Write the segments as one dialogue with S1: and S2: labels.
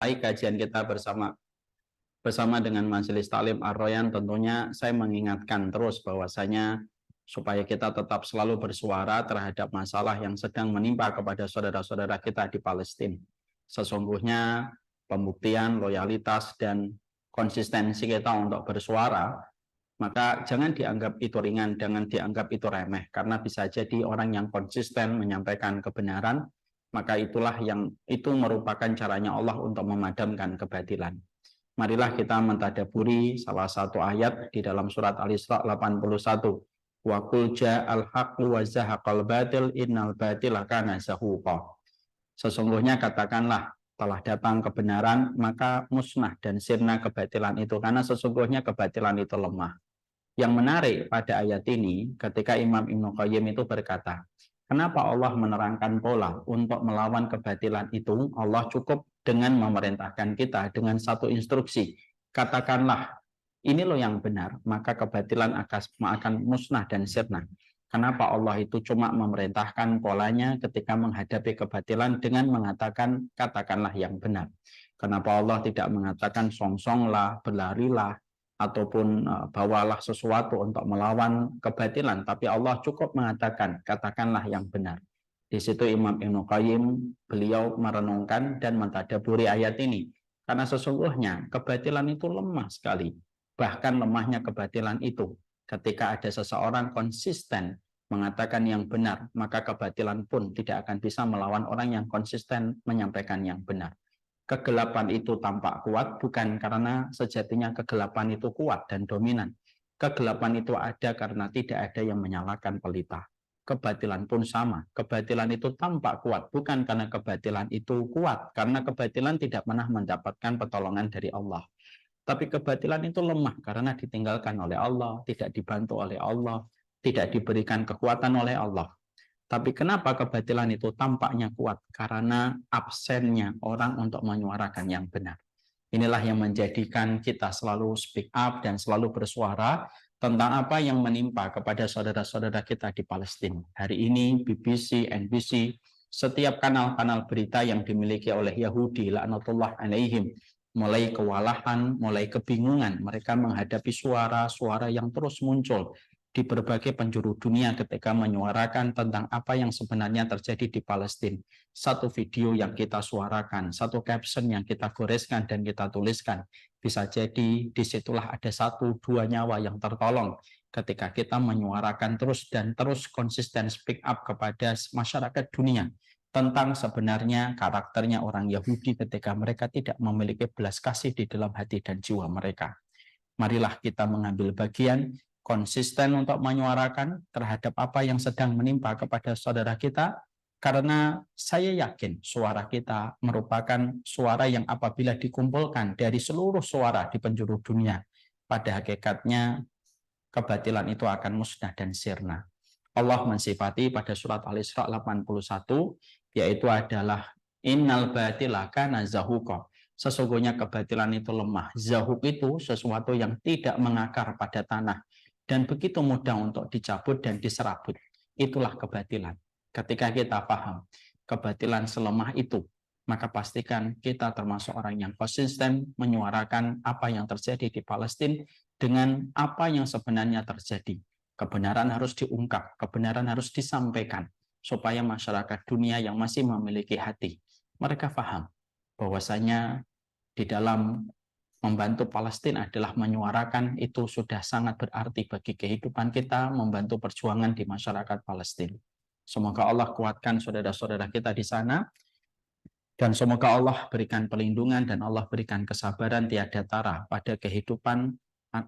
S1: kajian kita bersama dengan Majelis Taklim Ar-Royan. Tentunya saya mengingatkan terus bahwasanya supaya kita tetap selalu bersuara terhadap masalah yang sedang menimpa kepada saudara-saudara kita di Palestina. Sesungguhnya pembuktian, loyalitas, dan konsistensi kita untuk bersuara, maka jangan dianggap itu ringan, jangan dianggap itu remeh, karena bisa jadi orang yang konsisten menyampaikan kebenaran, maka itulah yang itu merupakan caranya Allah untuk memadamkan kebatilan. Marilah kita mentadaburi salah satu ayat di dalam surat Al-Isra 81. Wa qul ja'al haqqu wa zahaqal batil innal batila kana zahuqa. Sesungguhnya katakanlah telah datang kebenaran, maka musnah dan sirna kebatilan itu, karena sesungguhnya kebatilan itu lemah. Yang menarik pada ayat ini, ketika Imam Ibnu Qayyim itu berkata, kenapa Allah menerangkan pola untuk melawan kebatilan itu? Allah cukup dengan memerintahkan kita dengan satu instruksi. Katakanlah, ini loh yang benar, maka kebatilan akan musnah dan sirna. Kenapa Allah itu cuma memerintahkan polanya ketika menghadapi kebatilan dengan mengatakan, katakanlah yang benar? Kenapa Allah tidak mengatakan songsonglah, berlarilah, ataupun bawalah sesuatu untuk melawan kebatilan, tapi Allah cukup mengatakan, katakanlah yang benar. Di situ Imam Ibnu Qayyim, beliau merenungkan dan mentadaburi ayat ini, karena sesungguhnya kebatilan itu lemah sekali. Bahkan lemahnya kebatilan itu, ketika ada seseorang konsisten mengatakan yang benar, maka kebatilan pun tidak akan bisa melawan orang yang konsisten menyampaikan yang benar. Kegelapan itu tampak kuat bukan karena sejatinya kegelapan itu kuat dan dominan. Kegelapan itu ada karena tidak ada yang menyalakan pelita. Kebatilan pun sama. Kebatilan itu tampak kuat bukan karena kebatilan itu kuat, karena kebatilan tidak pernah mendapatkan pertolongan dari Allah. Tapi kebatilan itu lemah karena ditinggalkan oleh Allah, tidak dibantu oleh Allah, tidak diberikan kekuatan oleh Allah. Tapi kenapa kebatilan itu tampaknya kuat? Karena absennya orang untuk menyuarakan yang benar. Inilah yang menjadikan kita selalu speak up dan selalu bersuara tentang apa yang menimpa kepada saudara-saudara kita di Palestina. Hari ini BBC, NBC, setiap kanal-kanal berita yang dimiliki oleh Yahudi, laknatullah alaihim, mulai kewalahan, mulai kebingungan, mereka menghadapi suara-suara yang terus muncul di berbagai penjuru dunia ketika menyuarakan tentang apa yang sebenarnya terjadi di Palestina. Satu video yang kita suarakan, satu caption yang kita goreskan dan kita tuliskan, bisa jadi disitulah ada 1-2 nyawa yang tertolong ketika kita menyuarakan terus dan terus konsisten speak up kepada masyarakat dunia tentang sebenarnya karakternya orang Yahudi ketika mereka tidak memiliki belas kasih di dalam hati dan jiwa mereka. Marilah kita mengambil bagian konsisten untuk menyuarakan terhadap apa yang sedang menimpa kepada saudara kita, karena saya yakin suara kita merupakan suara yang apabila dikumpulkan dari seluruh suara di penjuru dunia, pada hakikatnya kebatilan itu akan musnah dan sirna. Allah mensifati pada surat Al-Isra 81, yaitu adalah innal batila kana zahuqa. Sesungguhnya kebatilan itu lemah. Zahuk itu sesuatu yang tidak mengakar pada tanah dan begitu mudah untuk dicabut dan diserabut. Itulah kebatilan. Ketika kita paham kebatilan selemah itu, maka pastikan kita termasuk orang yang konsisten menyuarakan apa yang terjadi di Palestina dengan apa yang sebenarnya terjadi. Kebenaran harus diungkap, kebenaran harus disampaikan, supaya masyarakat dunia yang masih memiliki hati, mereka paham bahwasanya di dalam membantu Palestina adalah menyuarakan, itu sudah sangat berarti bagi kehidupan kita, membantu perjuangan di masyarakat Palestina. Semoga Allah kuatkan saudara-saudara kita di sana, dan semoga Allah berikan perlindungan dan Allah berikan kesabaran tiada tara pada kehidupan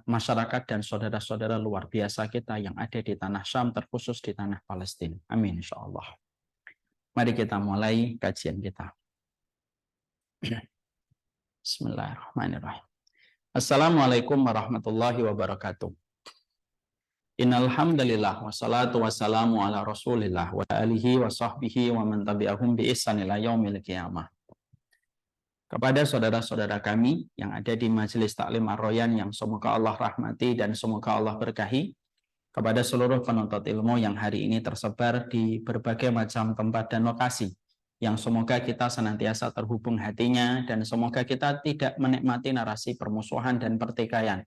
S1: masyarakat dan saudara-saudara luar biasa kita yang ada di tanah Syam, terkhusus di tanah Palestina. Amin insyaallah. Mari kita mulai kajian kita. Bismillahirrahmanirrahim. Assalamualaikum warahmatullahi wabarakatuh. Innal hamdalillah wassalatu wassalamu ala Rasulillah wa alihi wa sahbihi wa man tabi'ahum bi ihsan ila yaumil qiyamah. Kepada saudara-saudara kami yang ada di Majelis Taklim Ar-Royan yang semoga Allah rahmati dan semoga Allah berkahi, kepada seluruh penuntut ilmu yang hari ini tersebar di berbagai macam tempat dan lokasi yang semoga kita senantiasa terhubung hatinya, dan semoga kita tidak menikmati narasi permusuhan dan pertikaian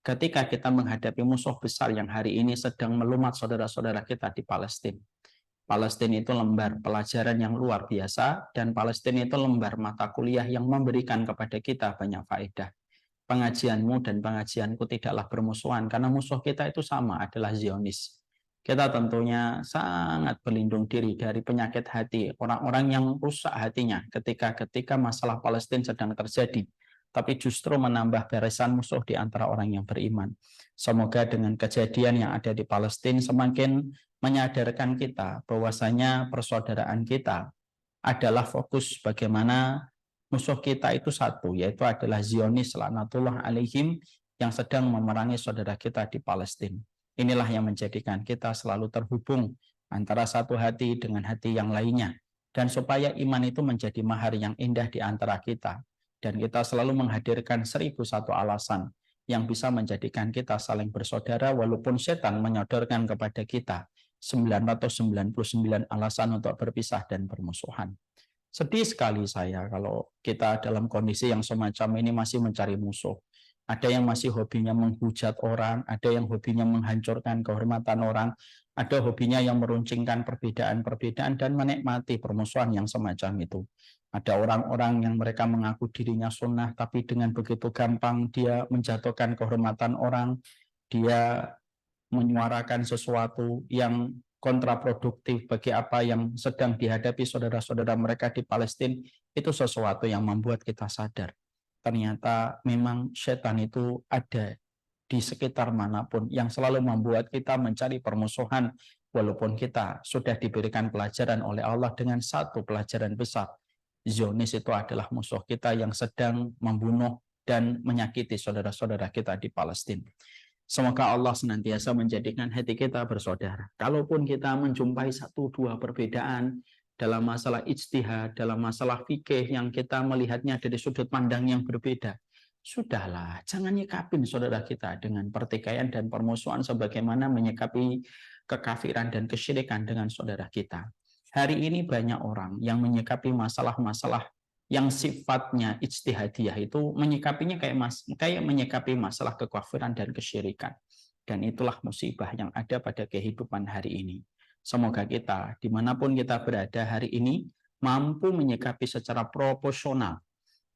S1: ketika kita menghadapi musuh besar yang hari ini sedang melumat saudara-saudara kita di Palestina. Palestina itu lembar pelajaran yang luar biasa, dan Palestina itu lembar mata kuliah yang memberikan kepada kita banyak faedah. Pengajianmu dan pengajianku tidaklah bermusuhan, karena musuh kita itu sama, adalah Zionis. Kita tentunya sangat berlindung diri dari penyakit hati orang-orang yang rusak hatinya ketika masalah Palestina sedang terjadi, tapi justru menambah barisan musuh di antara orang yang beriman. Semoga dengan kejadian yang ada di Palestina semakin menyadarkan kita bahwasanya persaudaraan kita adalah fokus bagaimana musuh kita itu satu, yaitu adalah Zionis laknatullah alaihim yang sedang memerangi saudara kita di Palestina. Inilah yang menjadikan kita selalu terhubung antara satu hati dengan hati yang lainnya, dan supaya iman itu menjadi mahar yang indah di antara kita, dan kita selalu menghadirkan 1001 alasan yang bisa menjadikan kita saling bersaudara, walaupun setan menyodorkan kepada kita 999 alasan untuk berpisah dan bermusuhan. Sedih sekali saya kalau kita dalam kondisi yang semacam ini masih mencari musuh. Ada yang masih hobinya menghujat orang, ada yang hobinya menghancurkan kehormatan orang, ada hobinya yang meruncingkan perbedaan-perbedaan dan menikmati permusuhan yang semacam itu. Ada orang-orang yang mereka mengaku dirinya sunnah, tapi dengan begitu gampang dia menjatuhkan kehormatan orang, dia menyuarakan sesuatu yang kontraproduktif bagi apa yang sedang dihadapi saudara-saudara mereka di Palestina. Itu sesuatu yang membuat kita sadar. Ternyata memang setan itu ada di sekitar manapun yang selalu membuat kita mencari permusuhan, walaupun kita sudah diberikan pelajaran oleh Allah dengan satu pelajaran besar. Zionis itu adalah musuh kita yang sedang membunuh dan menyakiti saudara-saudara kita di Palestina. Semoga Allah senantiasa menjadikan hati kita bersaudara. Kalaupun kita menjumpai satu dua perbedaan dalam masalah ijtihad, dalam masalah fikih yang kita melihatnya dari sudut pandang yang berbeda, sudahlah, jangan nyikapin saudara kita dengan pertikaian dan permusuhan sebagaimana menyikapi kekafiran dan kesyirikan dengan saudara kita. Hari ini banyak orang yang menyikapi masalah-masalah yang sifatnya ijtihadiyah itu menyikapinya kayak menyikapi masalah kekafiran dan kesyirikan. Dan itulah musibah yang ada pada kehidupan hari ini. Semoga kita, dimanapun kita berada hari ini, mampu menyikapi secara proporsional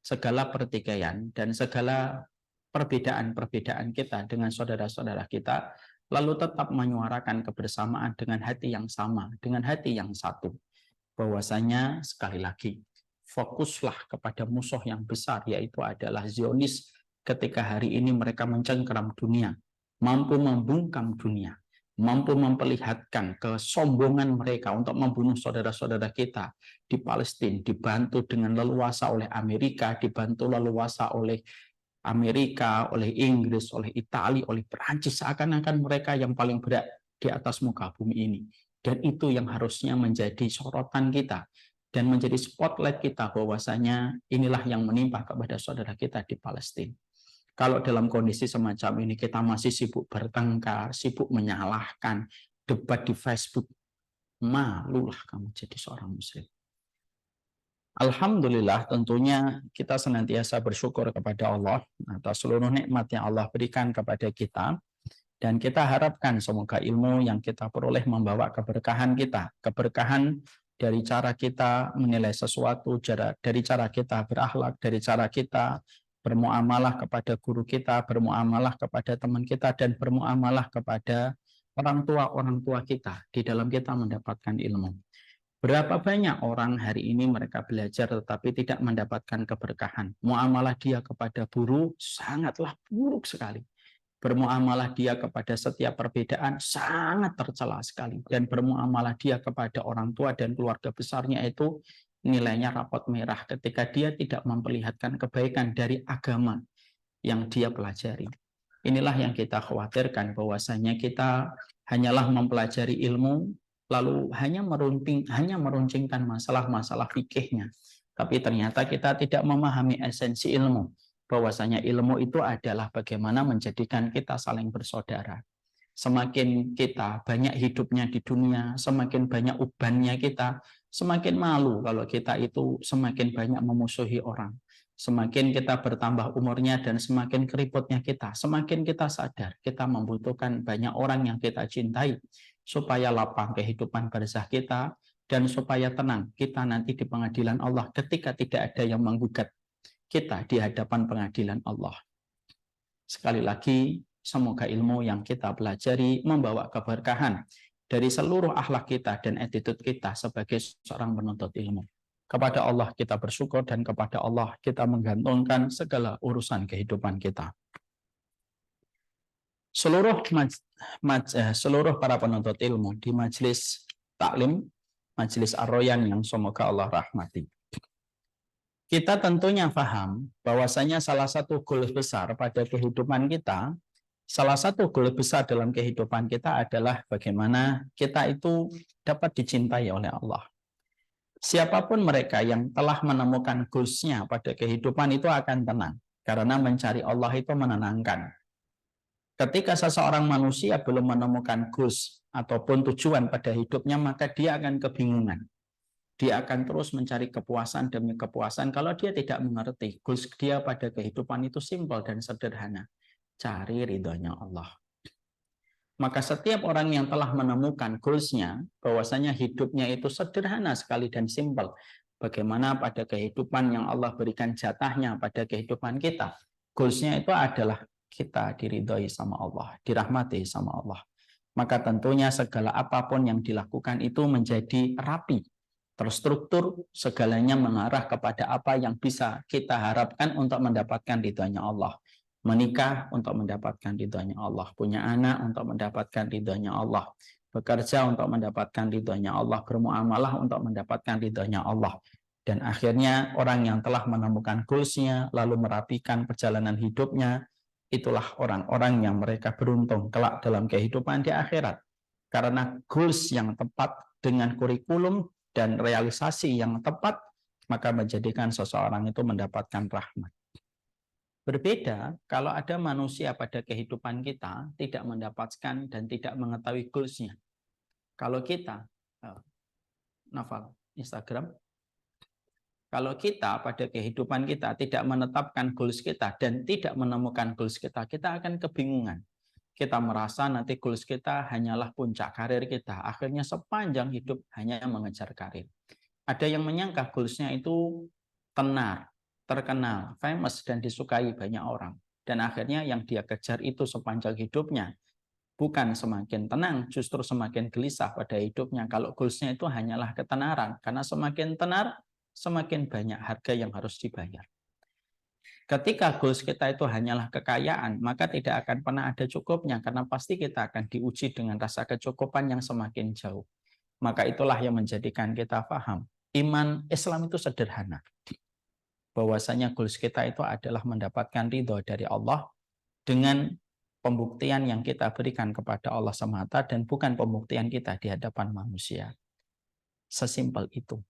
S1: segala pertikaian dan segala perbedaan-perbedaan kita dengan saudara-saudara kita, lalu tetap menyuarakan kebersamaan dengan hati yang sama, dengan hati yang satu. Bahwasanya, sekali lagi, fokuslah kepada musuh yang besar, yaitu adalah Zionis. Ketika hari ini mereka mencengkeram dunia, mampu membungkam dunia, mampu memperlihatkan kesombongan mereka untuk membunuh saudara-saudara kita di Palestina, dibantu dengan leluasa oleh Amerika, dibantu leluasa oleh Amerika, oleh Inggris, oleh Italia, oleh Perancis, seakan-akan mereka yang paling berat di atas muka bumi ini. Dan itu yang harusnya menjadi sorotan kita dan menjadi spotlight kita, bahwasanya inilah yang menimpa kepada saudara kita di Palestina. Kalau dalam kondisi semacam ini kita masih sibuk bertengkar, sibuk menyalahkan, debat di Facebook, malulah kamu jadi seorang muslim. Alhamdulillah, tentunya kita senantiasa bersyukur kepada Allah atas seluruh nikmat yang Allah berikan kepada kita, dan kita harapkan semoga ilmu yang kita peroleh membawa keberkahan kita, keberkahan dari cara kita menilai sesuatu, dari cara kita berakhlak, dari cara kita bermuamalah kepada guru kita, bermuamalah kepada teman kita, dan bermuamalah kepada orang tua kita di dalam kita mendapatkan ilmu. Berapa banyak orang hari ini mereka belajar tetapi tidak mendapatkan keberkahan. Muamalah dia kepada guru sangatlah buruk sekali. Bermuamalah dia kepada setiap perbedaan sangat tercela sekali. Dan bermuamalah dia kepada orang tua dan keluarga besarnya itu nilainya rapot merah ketika dia tidak memperlihatkan kebaikan dari agama yang dia pelajari. Inilah yang kita khawatirkan, bahwasanya kita hanyalah mempelajari ilmu, lalu hanya meruncingkan masalah-masalah fikihnya. Tapi ternyata kita tidak memahami esensi ilmu, bahwasanya ilmu itu adalah bagaimana menjadikan kita saling bersaudara. Semakin kita banyak hidupnya di dunia, semakin banyak ubannya kita, Semakin malu kalau kita itu semakin banyak memusuhi orang. Semakin kita bertambah umurnya dan semakin keriputnya kita, semakin kita sadar kita membutuhkan banyak orang yang kita cintai supaya lapang kehidupan barzah kita dan supaya tenang kita nanti di pengadilan Allah ketika tidak ada yang menggugat kita di hadapan pengadilan Allah. Sekali lagi, semoga ilmu yang kita pelajari membawa keberkahan dari seluruh akhlak kita dan attitude kita sebagai seorang penuntut ilmu. Kepada Allah kita bersyukur dan kepada Allah kita menggantungkan segala urusan kehidupan kita. Seluruh para penuntut ilmu di majelis taklim, majelis Ar-Royan yang semoga Allah rahmati. Kita tentunya paham bahwasanya salah satu goal besar pada kehidupan kita, salah satu goal besar dalam kehidupan kita adalah bagaimana kita itu dapat dicintai oleh Allah. Siapapun mereka yang telah menemukan goals-nya pada kehidupan itu akan tenang, karena mencari Allah itu menenangkan. Ketika seseorang manusia belum menemukan goals ataupun tujuan pada hidupnya, maka dia akan kebingungan. Dia akan terus mencari kepuasan demi kepuasan kalau dia tidak mengerti goals dia pada kehidupan itu simpel dan sederhana. Cari ridhonya Allah. Maka setiap orang yang telah menemukan goals-nya, bahwasanya hidupnya itu sederhana sekali dan simpel. Bagaimana pada kehidupan yang Allah berikan jatahnya pada kehidupan kita. Goals-nya itu adalah kita diridhoi sama Allah, dirahmati sama Allah. Maka tentunya segala apapun yang dilakukan itu menjadi rapi, terstruktur, segalanya mengarah kepada apa yang bisa kita harapkan untuk mendapatkan ridhonya Allah. Menikah untuk mendapatkan ridhonya Allah, punya anak untuk mendapatkan ridhonya Allah, bekerja untuk mendapatkan ridhonya Allah, bermuamalah untuk mendapatkan ridhonya Allah. Dan akhirnya orang yang telah menemukan goals-nya, lalu merapikan perjalanan hidupnya, itulah orang-orang yang mereka beruntung kelak dalam kehidupan di akhirat. Karena goals yang tepat dengan kurikulum dan realisasi yang tepat, maka menjadikan seseorang itu mendapatkan rahmat. Berbeda kalau ada manusia pada kehidupan kita tidak mendapatkan dan tidak mengetahui goals-nya. Kalau kita, Nafal, Instagram, kalau kita pada kehidupan kita tidak menetapkan goals kita dan tidak menemukan goals kita, kita akan kebingungan. Kita merasa nanti goals kita hanyalah puncak karir kita. Akhirnya sepanjang hidup hanya mengejar karir. Ada yang menyangka goals-nya itu tenar, terkenal, famous, dan disukai banyak orang. Dan akhirnya yang dia kejar itu sepanjang hidupnya. Bukan semakin tenang, justru semakin gelisah pada hidupnya. Kalau goals-nya itu hanyalah ketenaran. Karena semakin tenar, semakin banyak harga yang harus dibayar. Ketika goals kita itu hanyalah kekayaan, maka tidak akan pernah ada cukupnya. Karena pasti kita akan diuji dengan rasa kecukupan yang semakin jauh. Maka itulah yang menjadikan kita paham. Iman Islam itu sederhana. Bahwasanya goals kita itu adalah mendapatkan ridho dari Allah dengan pembuktian yang kita berikan kepada Allah semata dan bukan pembuktian kita di hadapan manusia. Sesimpel itu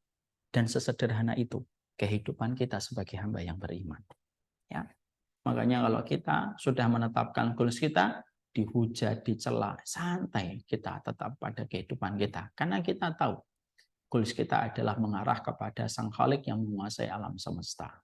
S1: dan sesederhana itu kehidupan kita sebagai hamba yang beriman. Ya. Makanya kalau kita sudah menetapkan goals kita, dihujat, dicela, santai kita tetap pada kehidupan kita. Karena kita tahu goals kita adalah mengarah kepada Sang Khalik yang menguasai alam semesta.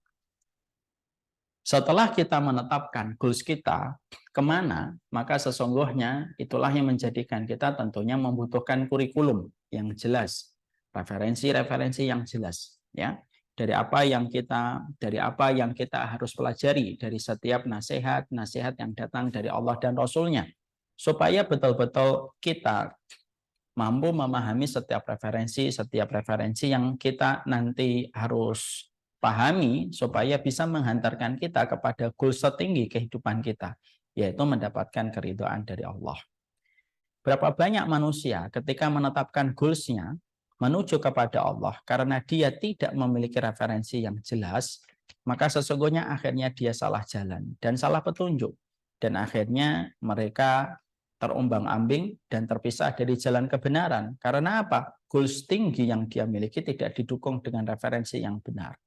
S1: Setelah kita menetapkan goals kita kemana, maka sesungguhnya itulah yang menjadikan kita tentunya membutuhkan kurikulum yang jelas, referensi-referensi yang jelas, ya. Dari apa yang kita harus pelajari dari setiap nasihat yang datang dari Allah dan Rasul-Nya, supaya betul-betul kita mampu memahami setiap referensi yang kita nanti harus pahami supaya bisa menghantarkan kita kepada goal setinggi kehidupan kita, yaitu mendapatkan keridhaan dari Allah. Berapa banyak manusia ketika menetapkan goals-nya menuju kepada Allah karena dia tidak memiliki referensi yang jelas, maka sesungguhnya akhirnya dia salah jalan dan salah petunjuk. Dan akhirnya mereka terombang-ambing dan terpisah dari jalan kebenaran. Karena apa? Goals tinggi yang dia miliki tidak didukung dengan referensi yang benar.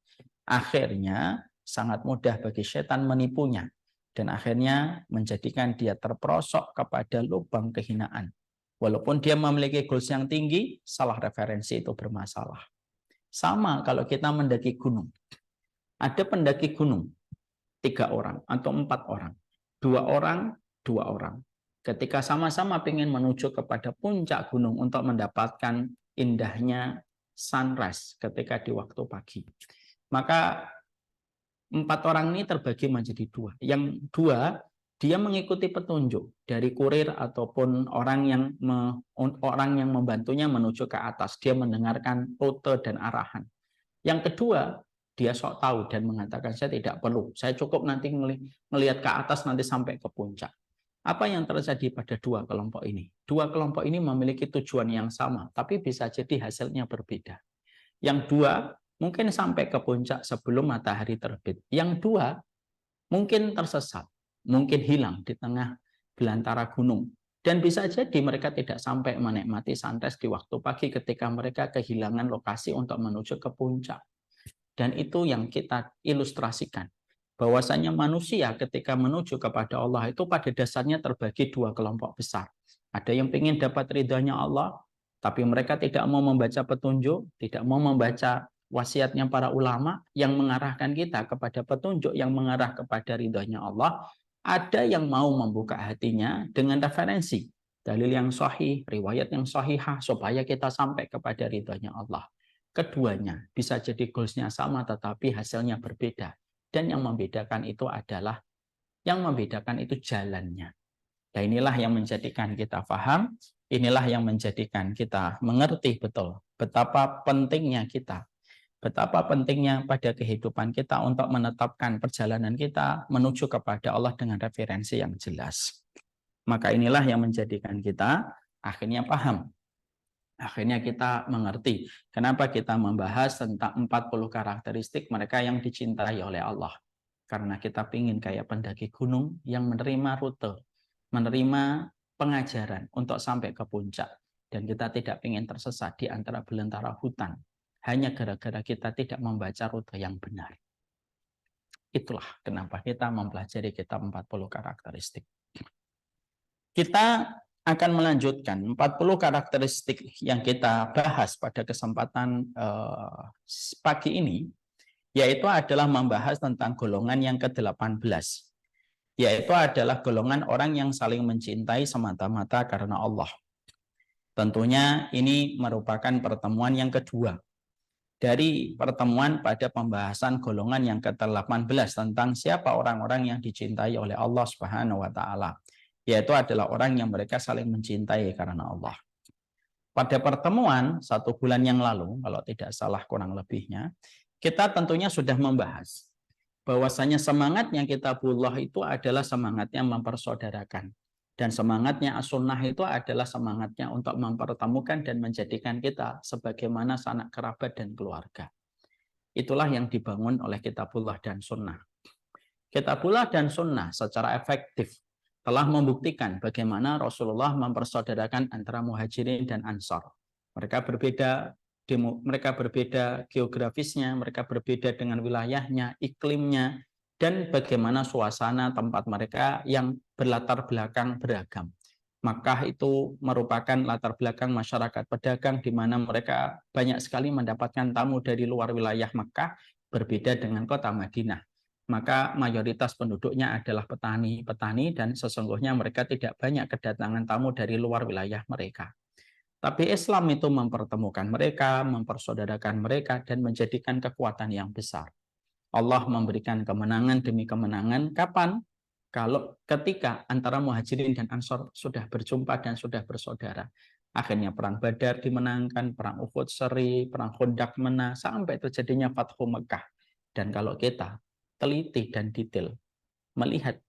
S1: Akhirnya sangat mudah bagi setan menipunya. Dan akhirnya menjadikan dia terperosok kepada lubang kehinaan. Walaupun dia memiliki goals yang tinggi, salah referensi itu bermasalah. Sama kalau kita mendaki gunung. Ada pendaki gunung, 3 orang atau 4 orang. 2 orang, 2 orang. Ketika sama-sama ingin menuju kepada puncak gunung untuk mendapatkan indahnya sunrise ketika di waktu pagi. Maka 4 orang ini terbagi menjadi 2. Yang 2, dia mengikuti petunjuk dari kurir ataupun orang yang membantunya menuju ke atas. Dia mendengarkan rute dan arahan. Yang kedua, dia sok tahu dan mengatakan saya tidak perlu. Saya cukup nanti melihat ke atas nanti sampai ke puncak. Apa yang terjadi pada 2 kelompok ini? 2 kelompok ini memiliki tujuan yang sama, tapi bisa jadi hasilnya berbeda. Yang 2 mungkin sampai ke puncak sebelum matahari terbit. Yang 2 mungkin tersesat, mungkin hilang di tengah belantara gunung. Dan bisa jadi mereka tidak sampai menikmati sunrise di waktu pagi ketika mereka kehilangan lokasi untuk menuju ke puncak. Dan itu yang kita ilustrasikan. Bahwasanya manusia ketika menuju kepada Allah itu pada dasarnya terbagi 2 kelompok besar. Ada yang ingin dapat ridhanya Allah, tapi mereka tidak mau membaca petunjuk, tidak mau membaca wasiatnya para ulama yang mengarahkan kita kepada petunjuk yang mengarah kepada ridhonya Allah. Ada yang mau membuka hatinya dengan referensi dalil yang sahih, riwayat yang sahihah supaya kita sampai kepada ridhonya Allah. Keduanya bisa jadi goalsnya sama tetapi hasilnya berbeda. Dan yang membedakan itu adalah jalannya. Dan inilah yang menjadikan kita paham, inilah yang menjadikan kita mengerti betul betapa pentingnya pada kehidupan kita untuk menetapkan perjalanan kita menuju kepada Allah dengan referensi yang jelas. Maka inilah yang menjadikan kita akhirnya paham. Akhirnya kita mengerti kenapa kita membahas tentang 40 karakteristik mereka yang dicintai oleh Allah. Karena kita ingin kayak pendaki gunung yang menerima rute, menerima pengajaran untuk sampai ke puncak. Dan kita tidak ingin tersesat di antara belantara hutan. Hanya gara-gara kita tidak membaca rute yang benar. Itulah kenapa kita mempelajari kitab 40 karakteristik. Kita akan melanjutkan 40 karakteristik yang kita bahas pada kesempatan pagi ini, yaitu adalah membahas tentang golongan yang ke-18, yaitu adalah golongan orang yang saling mencintai semata-mata karena Allah. Tentunya ini merupakan pertemuan yang kedua dari pertemuan pada pembahasan golongan yang ke-18 tentang siapa orang-orang yang dicintai oleh Allah Subhanahu wa taala. Yaitu adalah orang yang mereka saling mencintai karena Allah. Pada pertemuan 1 bulan yang lalu, kalau tidak salah kurang lebihnya, kita tentunya sudah membahas bahwasanya semangatnya kitabullah itu adalah semangatnya mempersaudarakan. Dan semangatnya as-sunnah itu adalah semangatnya untuk mempertemukan dan menjadikan kita sebagaimana sanak kerabat dan keluarga. Itulah yang dibangun oleh kitabullah dan sunnah. Kitabullah dan sunnah secara efektif telah membuktikan bagaimana Rasulullah mempersaudarakan antara muhajirin dan ansor. Mereka berbeda geografisnya, mereka berbeda dengan wilayahnya, iklimnya, dan bagaimana suasana tempat mereka yang berlatar belakang beragam. Makkah itu merupakan latar belakang masyarakat pedagang di mana mereka banyak sekali mendapatkan tamu dari luar wilayah Makkah, berbeda dengan kota Madinah. Maka mayoritas penduduknya adalah petani dan sesungguhnya mereka tidak banyak kedatangan tamu dari luar wilayah mereka. Tapi Islam itu mempertemukan mereka, mempersaudarakan mereka, dan menjadikan kekuatan yang besar. Allah memberikan kemenangan demi kemenangan. Kapan? Kalau ketika antara muhajirin dan ansor sudah berjumpa dan sudah bersaudara. Akhirnya perang Badar dimenangkan, perang Uhud seri, perang Khandaq menang, sampai terjadinya Fathu Mekah. Dan kalau kita teliti dan detail melihat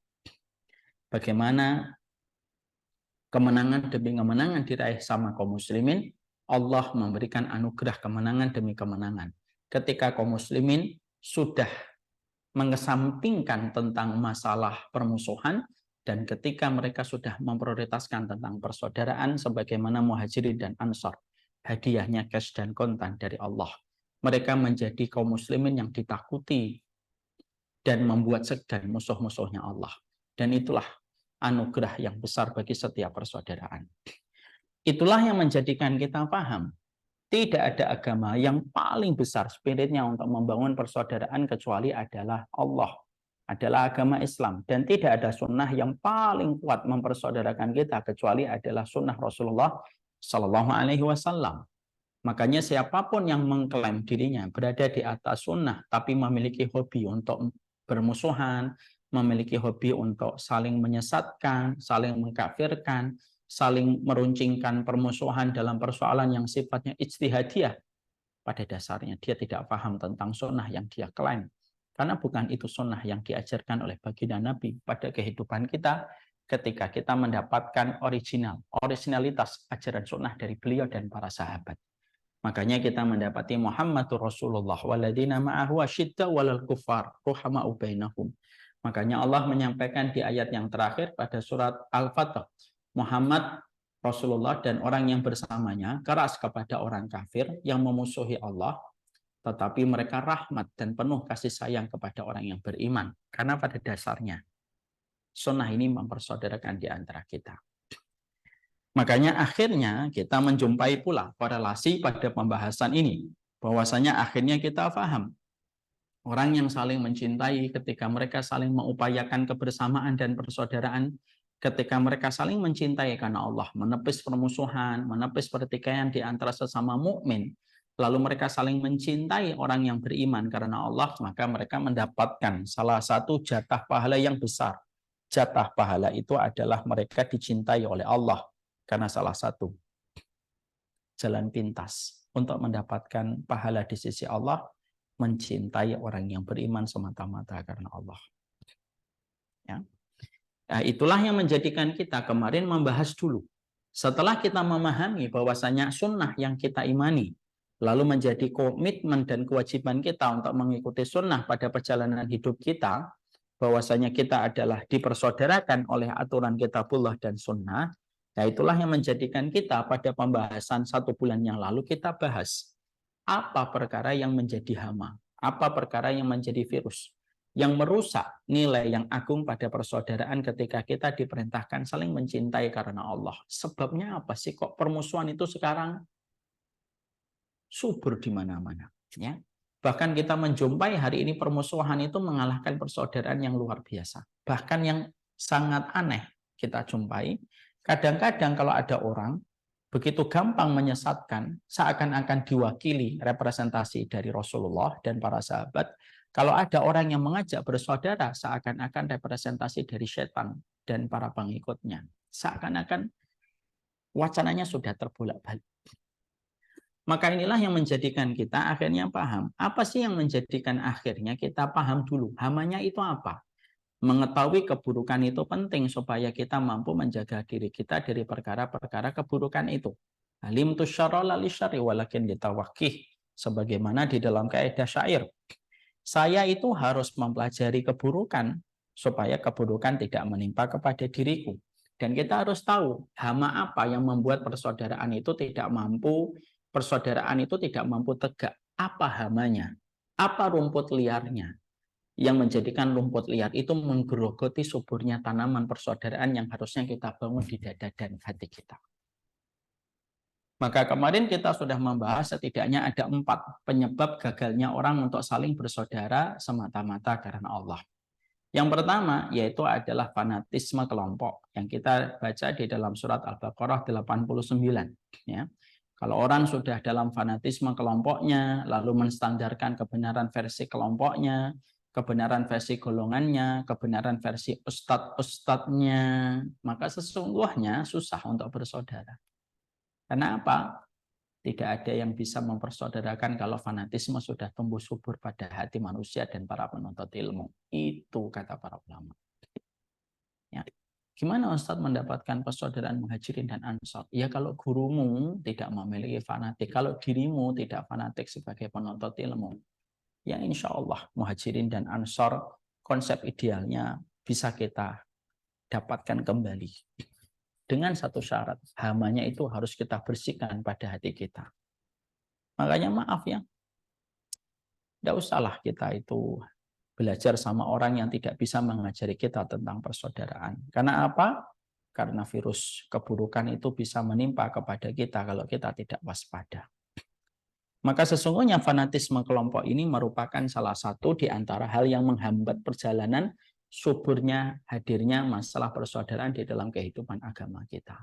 S1: bagaimana kemenangan demi kemenangan diraih sama kaum muslimin, Allah memberikan anugerah kemenangan demi kemenangan. Ketika kaum muslimin sudah mengesampingkan tentang masalah permusuhan, dan ketika mereka sudah memprioritaskan tentang persaudaraan sebagaimana muhajirin dan ansor, hadiahnya cash dan kontan dari Allah. Mereka menjadi kaum muslimin yang ditakuti dan membuat segan musuh-musuhnya Allah. Dan itulah anugerah yang besar bagi setiap persaudaraan. Itulah yang menjadikan kita paham Tidak ada agama yang paling besar spiritnya untuk membangun persaudaraan kecuali adalah Allah, adalah agama Islam. Dan tidak ada sunnah yang paling kuat mempersaudarakan kita kecuali adalah sunnah Rasulullah Sallallahu Alaihi Wasallam. Makanya siapapun yang mengklaim dirinya berada di atas sunnah, tapi memiliki hobi untuk bermusuhan, memiliki hobi untuk saling menyesatkan, saling mengkafirkan, saling meruncingkan permusuhan dalam persoalan yang sifatnya ijtihadiyah, pada dasarnya dia tidak paham tentang sunnah yang dia klaim. Karena bukan itu sunnah yang diajarkan oleh baginda Nabi pada kehidupan kita ketika kita mendapatkan originalitas ajaran sunnah dari beliau dan para sahabat. Makanya kita mendapati Muhammadur Rasulullah waladina ma'ahu asyidda walal kufar ruhama'u bainahum. Makanya Allah menyampaikan di ayat yang terakhir pada surat Al-Fatah, Muhammad Rasulullah dan orang yang bersamanya keras kepada orang kafir yang memusuhi Allah, tetapi mereka rahmat dan penuh kasih sayang kepada orang yang beriman. Karena pada dasarnya sunnah ini mempersaudarakan di antara kita. Makanya akhirnya kita menjumpai pula korelasi pada pembahasan ini. Bahwasanya akhirnya kita paham orang yang saling mencintai ketika mereka saling mengupayakan kebersamaan dan persaudaraan, ketika mereka saling mencintai karena Allah, menepis permusuhan, menepis pertikaian di antara sesama mukmin, lalu mereka saling mencintai orang yang beriman karena Allah, maka mereka mendapatkan salah satu jatah pahala yang besar. Jatah pahala itu adalah mereka dicintai oleh Allah, karena salah satu jalan pintas untuk mendapatkan pahala di sisi Allah, mencintai orang yang beriman semata-mata karena Allah. Ya. Nah, itulah yang menjadikan kita kemarin membahas dulu. Setelah kita memahami bahwasanya sunnah yang kita imani, lalu menjadi komitmen dan kewajiban kita untuk mengikuti sunnah pada perjalanan hidup kita, bahwasanya kita adalah dipersaudarakan oleh aturan kitabullah dan sunnah. Nah, itulah yang menjadikan kita pada pembahasan 1 bulan yang lalu kita bahas apa perkara yang menjadi hama, apa perkara yang menjadi virus, yang merusak nilai yang agung pada persaudaraan ketika kita diperintahkan saling mencintai karena Allah. Sebabnya apa sih kok permusuhan itu sekarang subur di mana-mana? Ya. Bahkan kita menjumpai hari ini permusuhan itu mengalahkan persaudaraan yang luar biasa. Bahkan yang sangat aneh kita jumpai, kadang-kadang kalau ada orang begitu gampang menyesatkan, seakan-akan diwakili representasi dari Rasulullah dan para sahabat. Kalau ada orang yang mengajak bersaudara, seakan-akan representasi dari setan dan para pengikutnya. Seakan-akan wacananya sudah terbolak-balik. Maka inilah yang menjadikan kita akhirnya paham. Apa sih yang menjadikan akhirnya kita paham dulu? Hamanya itu apa? Mengetahui keburukan itu penting supaya kita mampu menjaga diri kita dari perkara-perkara keburukan itu. Alim tu syarra lali syarri walakin ditawakih. Sebagaimana di dalam kaidah syair. Saya itu harus mempelajari keburukan supaya keburukan tidak menimpa kepada diriku. Dan kita harus tahu hama apa yang membuat persaudaraan itu tidak mampu, persaudaraan itu tidak mampu tegak. Apa hamanya? Apa rumput liarnya? Yang menjadikan rumput liar itu menggerogoti suburnya tanaman persaudaraan yang harusnya kita bangun di dada dan hati kita. Maka kemarin kita sudah membahas setidaknya ada 4 penyebab gagalnya orang untuk saling bersaudara semata-mata karena Allah. Yang pertama yaitu adalah fanatisme kelompok yang kita baca di dalam surat Al-Baqarah 89. Ya. Kalau orang sudah dalam fanatisme kelompoknya, lalu menstandarkan kebenaran versi kelompoknya, kebenaran versi golongannya, kebenaran versi ustadz-ustadznya, maka sesungguhnya susah untuk bersaudara. Karena apa? Tidak ada yang bisa mempersaudarakan kalau fanatisme sudah tumbuh subur pada hati manusia dan para penuntut ilmu. Itu kata para ulama. Ya. Gimana Ustadz mendapatkan persaudaraan Muhajirin dan Ansor? Ya kalau gurumu tidak memiliki fanatik, kalau dirimu tidak fanatik sebagai penuntut ilmu, ya insya Allah Muhajirin dan Ansor konsep idealnya bisa kita dapatkan kembali. Dengan satu syarat, hamanya itu harus kita bersihkan pada hati kita. Makanya maaf ya, tidak usahlah kita itu belajar sama orang yang tidak bisa mengajari kita tentang persaudaraan. Karena apa? Karena virus keburukan itu bisa menimpa kepada kita kalau kita tidak waspada. Maka sesungguhnya fanatisme kelompok ini merupakan salah satu di antara hal yang menghambat perjalanan suburnya hadirnya masalah persaudaraan di dalam kehidupan agama kita.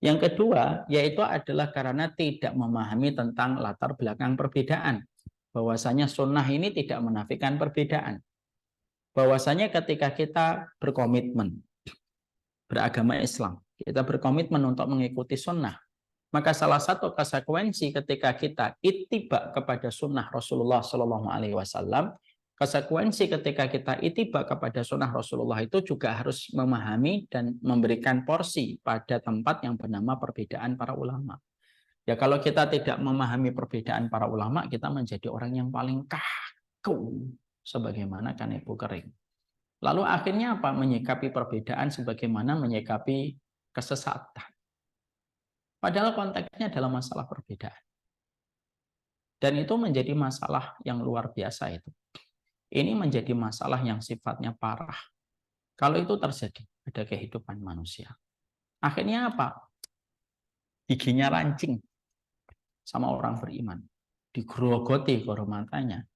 S1: Yang kedua, yaitu adalah karena tidak memahami tentang latar belakang perbedaan. Bahwasanya sunnah ini tidak menafikan perbedaan. Bahwasanya ketika kita berkomitmen beragama Islam, kita berkomitmen untuk mengikuti sunnah, maka salah satu konsekuensi ketika kita ittiba kepada sunnah Rasulullah Shallallahu Alaihi Wasallam, konsekuensi ketika kita ittiba kepada sunnah Rasulullah itu juga harus memahami dan memberikan porsi pada tempat yang bernama perbedaan para ulama. Ya kalau kita tidak memahami perbedaan para ulama, kita menjadi orang yang paling kaku, sebagaimana kanebo kering. Lalu akhirnya apa? Menyikapi perbedaan sebagaimana menyikapi kesesatan. Padahal konteksnya adalah masalah perbedaan. Dan itu menjadi masalah yang luar biasa itu. Ini menjadi masalah yang sifatnya parah. Kalau itu terjadi pada kehidupan manusia. Akhirnya apa? Giginya rancing sama orang beriman. Digerogoti kehormatannya.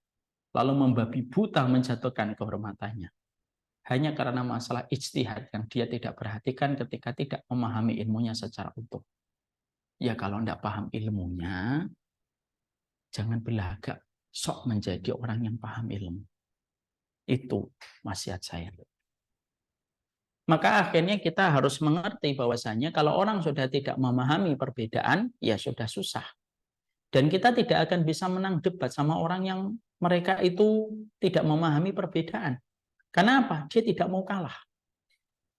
S1: Lalu membabi buta menjatuhkan kehormatannya. Hanya karena masalah ijtihad yang dia tidak perhatikan ketika tidak memahami ilmunya secara utuh. Ya kalau tidak paham ilmunya, jangan berlagak sok menjadi orang yang paham ilmu. Itu wasiat saya. Maka akhirnya kita harus mengerti bahwasanya kalau orang sudah tidak memahami perbedaan, ya sudah susah. Dan kita tidak akan bisa menang debat sama orang yang mereka itu tidak memahami perbedaan. Karena apa? Dia tidak mau kalah.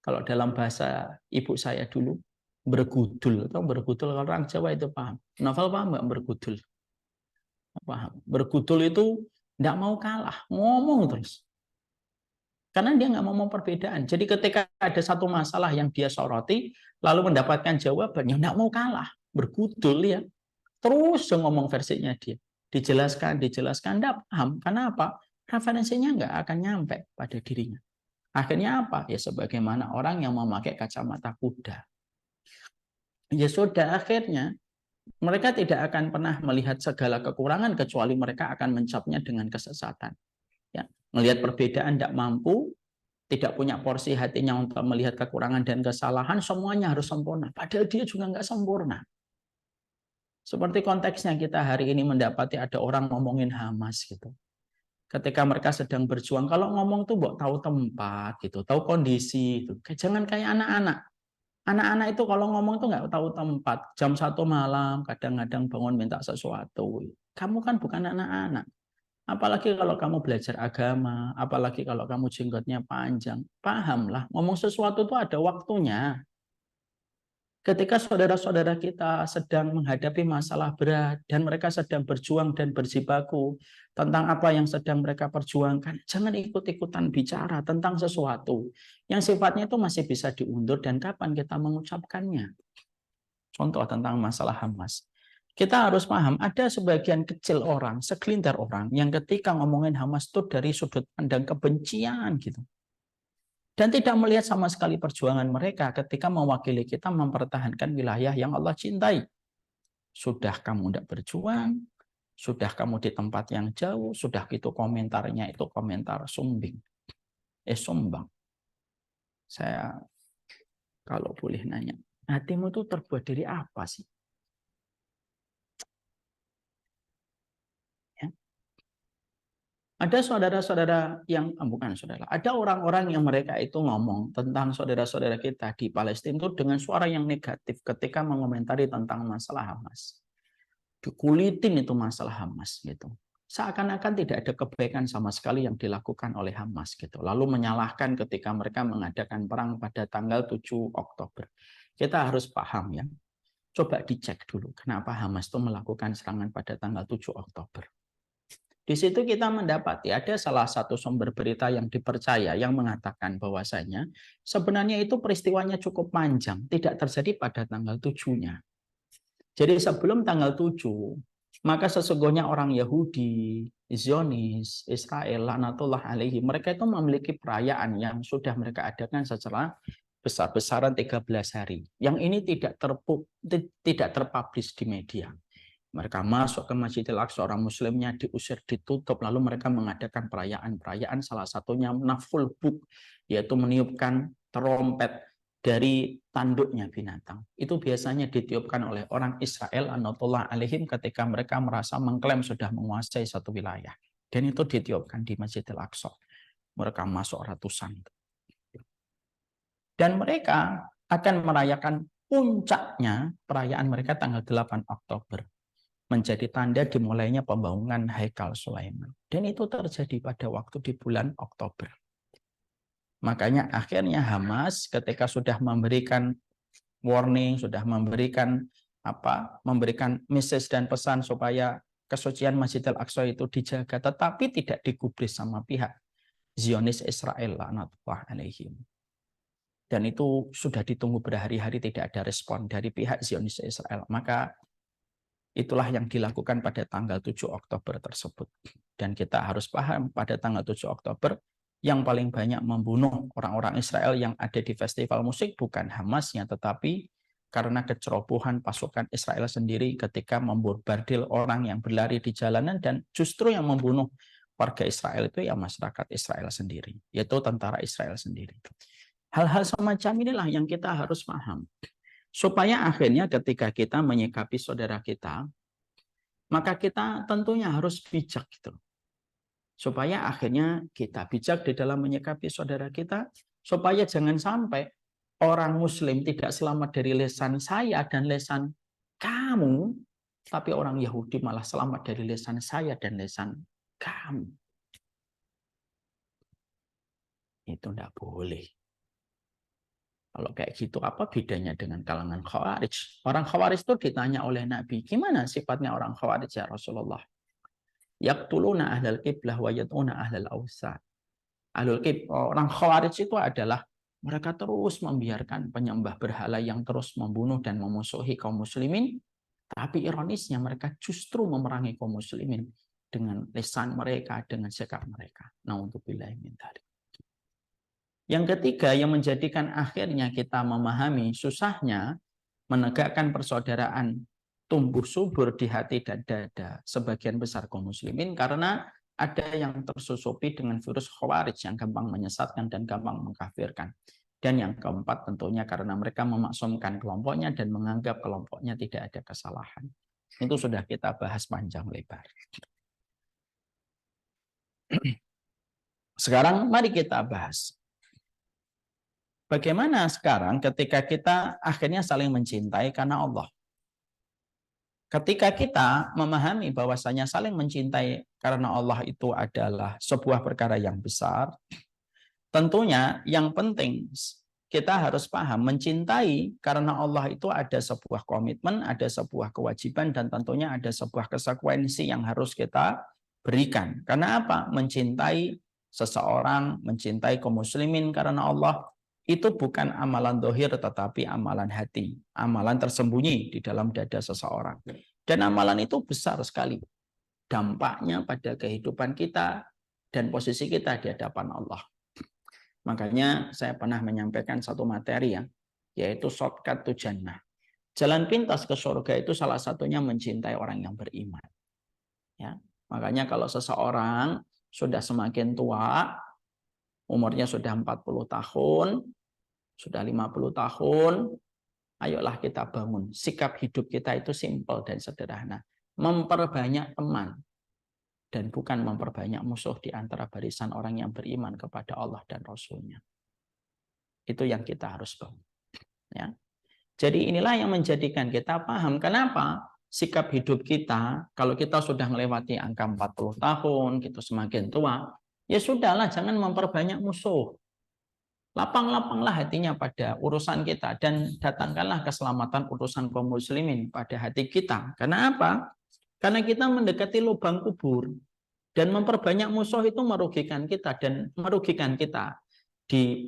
S1: Kalau dalam bahasa ibu saya dulu, bergudul. Atau bergudul, kalau orang Jawa itu paham. Novel paham nggak bergudul? Paham. Bergudul itu tidak mau kalah, ngomong terus. Karena dia nggak mau perbedaan. Jadi ketika ada satu masalah yang dia soroti, lalu mendapatkan jawabannya, nggak mau kalah. Bergudul ya. Terus ngomong versinya dia. Dijelaskan, nggak paham. Karena apa? Referensinya nggak akan nyampe pada dirinya. Akhirnya apa? Ya sebagaimana orang yang memakai kacamata kuda. Ya sudah, akhirnya mereka tidak akan pernah melihat segala kekurangan kecuali mereka akan mencapnya dengan kesesatan. Ya, melihat perbedaan tidak mampu, tidak punya porsi hatinya untuk melihat kekurangan dan kesalahan, semuanya harus sempurna. Padahal dia juga nggak sempurna. Seperti konteksnya kita hari ini mendapati ada orang ngomongin Hamas gitu. Ketika mereka sedang berjuang, kalau ngomong tuh tahu tempat gitu, tahu kondisi gitu. Jangan kayak anak-anak. Anak-anak itu kalau ngomong tuh nggak tahu tempat. Jam 1 malam kadang-kadang bangun minta sesuatu. Kamu kan bukan anak-anak. Apalagi kalau kamu belajar agama, apalagi kalau kamu jenggotnya panjang. Pahamlah, ngomong sesuatu itu ada waktunya. Ketika saudara-saudara kita sedang menghadapi masalah berat dan mereka sedang berjuang dan berjibaku tentang apa yang sedang mereka perjuangkan, jangan ikut-ikutan bicara tentang sesuatu yang sifatnya itu masih bisa diundur dan kapan kita mengucapkannya. Contoh tentang masalah Hamas. Kita harus paham, ada sebagian kecil orang, segelintir orang yang ketika ngomongin Hamas itu dari sudut pandang kebencian gitu. Dan tidak melihat sama sekali perjuangan mereka ketika mewakili kita mempertahankan wilayah yang Allah cintai. Sudah kamu tidak berjuang, sudah kamu di tempat yang jauh, sudah gitu komentarnya itu komentar sumbing. Sumbang. Saya kalau boleh nanya, hatimu itu terbuat dari apa sih? Ada saudara-saudara yang, bukan saudara, ada orang-orang yang mereka itu ngomong tentang saudara-saudara kita di Palestina itu dengan suara yang negatif ketika mengomentari tentang masalah Hamas. Dikulitin itu masalah Hamas gitu. Seakan-akan tidak ada kebaikan sama sekali yang dilakukan oleh Hamas gitu. Lalu menyalahkan ketika mereka mengadakan perang pada tanggal 7 Oktober. Kita harus paham ya. Coba dicek dulu kenapa Hamas itu melakukan serangan pada tanggal 7 Oktober. Di situ kita mendapati ada salah satu sumber berita yang dipercaya yang mengatakan bahwasanya sebenarnya itu peristiwanya cukup panjang, tidak terjadi pada tanggal 7-nya. Jadi sebelum tanggal 7, maka sesungguhnya orang Yahudi, Zionis, Israel, laknatullah alaihi, mereka itu memiliki perayaan yang sudah mereka adakan secara besar-besaran 13 hari. Yang ini tidak terpublish di media. Mereka masuk ke Masjidil Aqsa, orang muslimnya diusir, ditutup, lalu mereka mengadakan perayaan-perayaan, salah satunya naful buk, yaitu meniupkan trompet dari tanduknya binatang. Itu biasanya ditiupkan oleh orang Israel, anatullah alaihim, ketika mereka merasa mengklaim sudah menguasai satu wilayah. Dan itu ditiupkan di Masjidil Aqsa. Mereka masuk ratusan. Dan mereka akan merayakan puncaknya perayaan mereka tanggal 8 Oktober. Menjadi tanda dimulainya pembangunan Haikal Sulaiman. Dan itu terjadi pada waktu di bulan Oktober. Makanya akhirnya Hamas ketika sudah memberikan warning, sudah memberikan message dan pesan supaya kesucian Masjidil Aqsa itu dijaga, tetapi tidak digubris sama pihak Zionis Israel, laknatullah alaihim. Dan itu sudah ditunggu berhari-hari, tidak ada respon dari pihak Zionis Israel. Maka itulah yang dilakukan pada tanggal 7 Oktober tersebut. Dan kita harus paham pada tanggal 7 Oktober yang paling banyak membunuh orang-orang Israel yang ada di festival musik bukan Hamasnya, tetapi karena kecerobohan pasukan Israel sendiri ketika membombardir orang yang berlari di jalanan, dan justru yang membunuh warga Israel itu ya masyarakat Israel sendiri, yaitu tentara Israel sendiri. Hal-hal semacam inilah yang kita harus paham. Supaya akhirnya ketika kita menyikapi saudara kita, maka kita tentunya harus bijak gitu. Supaya akhirnya kita bijak di dalam menyikapi saudara kita, supaya jangan sampai orang muslim tidak selamat dari lisan saya dan lisan kamu, tapi orang Yahudi malah selamat dari lisan saya dan lisan kamu. Itu tidak boleh. Kalau kayak gitu, apa bedanya dengan kalangan Khawarij? Orang Khawarij itu ditanya oleh Nabi, gimana sifatnya orang Khawarij ya Rasulullah? Yaqtuluna ahlal qiblah wa yad'una ahlal awsan. Ahlul qiblah, orang Khawarij itu adalah mereka terus membiarkan penyembah berhala yang terus membunuh dan memusuhi kaum muslimin, tapi ironisnya mereka justru memerangi kaum muslimin dengan lisan mereka, dengan sikap mereka. Na'udzubillah min dzalik. Yang ketiga yang menjadikan akhirnya kita memahami susahnya menegakkan persaudaraan tumbuh subur di hati dan dada sebagian besar kaum muslimin, karena ada yang tersusupi dengan virus Khawarij yang gampang menyesatkan dan gampang mengkafirkan. Dan yang keempat tentunya karena mereka memaksumkan kelompoknya dan menganggap kelompoknya tidak ada kesalahan. Itu sudah kita bahas panjang lebar. Sekarang mari kita bahas bagaimana sekarang ketika kita akhirnya saling mencintai karena Allah. Ketika kita memahami bahwasanya saling mencintai karena Allah itu adalah sebuah perkara yang besar, tentunya yang penting kita harus paham mencintai karena Allah itu ada sebuah komitmen, ada sebuah kewajiban, dan tentunya ada sebuah konsekuensi yang harus kita berikan. Karena apa? Mencintai seseorang, mencintai kaum muslimin karena Allah, itu bukan amalan dohir tetapi amalan hati, amalan tersembunyi di dalam dada seseorang. Dan amalan itu besar sekali dampaknya pada kehidupan kita dan posisi kita di hadapan Allah. Makanya saya pernah menyampaikan satu materi ya, yaitu shortcut to jannah. Jalan pintas ke surga itu salah satunya mencintai orang yang beriman. Ya, makanya kalau seseorang sudah semakin tua, umurnya sudah 40 tahun, sudah 50 tahun, ayolah kita bangun. Sikap hidup kita itu simpel dan sederhana. Memperbanyak teman. Dan bukan memperbanyak musuh di antara barisan orang yang beriman kepada Allah dan Rasul-Nya. Itu yang kita harus bangun. Ya. Jadi inilah yang menjadikan kita paham kenapa sikap hidup kita, kalau kita sudah melewati angka 40 tahun, gitu semakin tua, ya sudahlah, jangan memperbanyak musuh. Lapang-lapanglah hatinya pada urusan kita dan datangkanlah keselamatan urusan kaum muslimin pada hati kita. Karena apa? Karena kita mendekati lubang kubur dan memperbanyak musuh itu merugikan kita dan merugikan kita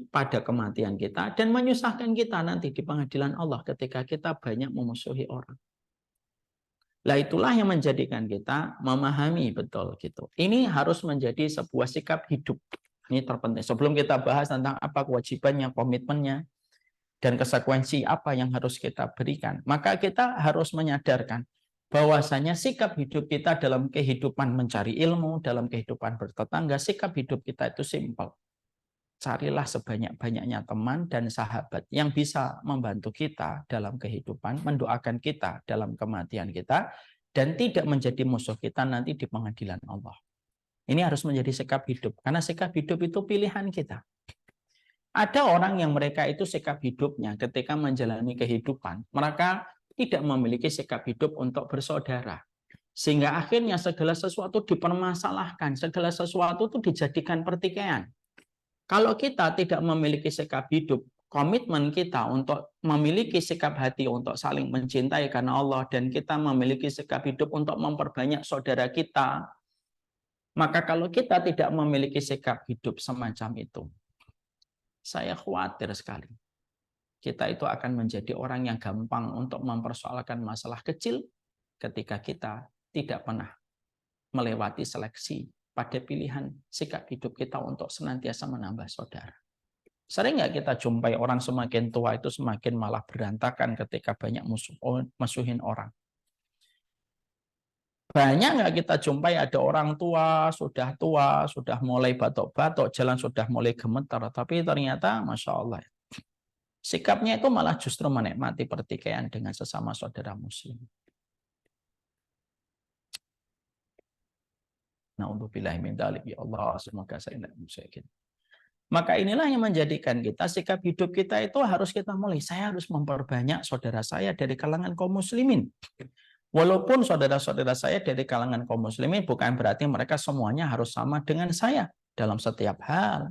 S1: pada kematian kita dan menyusahkan kita nanti di pengadilan Allah ketika kita banyak memusuhi orang. Lah itulah yang menjadikan kita memahami betul gitu. Ini harus menjadi sebuah sikap hidup. Ini terpenting. Sebelum kita bahas tentang apa kewajibannya, komitmennya, dan konsekuensi apa yang harus kita berikan, maka kita harus menyadarkan bahwasanya sikap hidup kita dalam kehidupan mencari ilmu, dalam kehidupan bertetangga, sikap hidup kita itu simpel. Carilah sebanyak-banyaknya teman dan sahabat yang bisa membantu kita dalam kehidupan, mendoakan kita dalam kematian kita, dan tidak menjadi musuh kita nanti di pengadilan Allah. Ini harus menjadi sikap hidup, karena sikap hidup itu pilihan kita. Ada orang yang mereka itu sikap hidupnya ketika menjalani kehidupan, mereka tidak memiliki sikap hidup untuk bersaudara. Sehingga akhirnya segala sesuatu dipermasalahkan, segala sesuatu itu dijadikan pertikaian. Kalau kita tidak memiliki sikap hidup, komitmen kita untuk memiliki sikap hati untuk saling mencintai karena Allah, dan kita memiliki sikap hidup untuk memperbanyak saudara kita, maka kalau kita tidak memiliki sikap hidup semacam itu, saya khawatir sekali. Kita itu akan menjadi orang yang gampang untuk mempersoalkan masalah kecil ketika kita tidak pernah melewati seleksi pada pilihan sikap hidup kita untuk senantiasa menambah saudara. Sering nggak kita jumpai orang semakin tua itu semakin malah berantakan ketika banyak musuhin orang. Banyak nggak kita jumpai ada orang tua, sudah mulai batuk-batuk, jalan sudah mulai gemetar, tapi ternyata Masya Allah, sikapnya itu malah justru menikmati pertikaian dengan sesama saudara muslim. Na'udzubillahi min dzalik, ya Allah, semoga saya tidak musyrikin. Maka inilah yang menjadikan kita, sikap hidup kita itu harus kita mulai. Saya harus memperbanyak saudara saya dari kalangan kaum muslimin. Walaupun saudara-saudara saya dari kalangan kaum muslimin bukan berarti mereka semuanya harus sama dengan saya dalam setiap hal.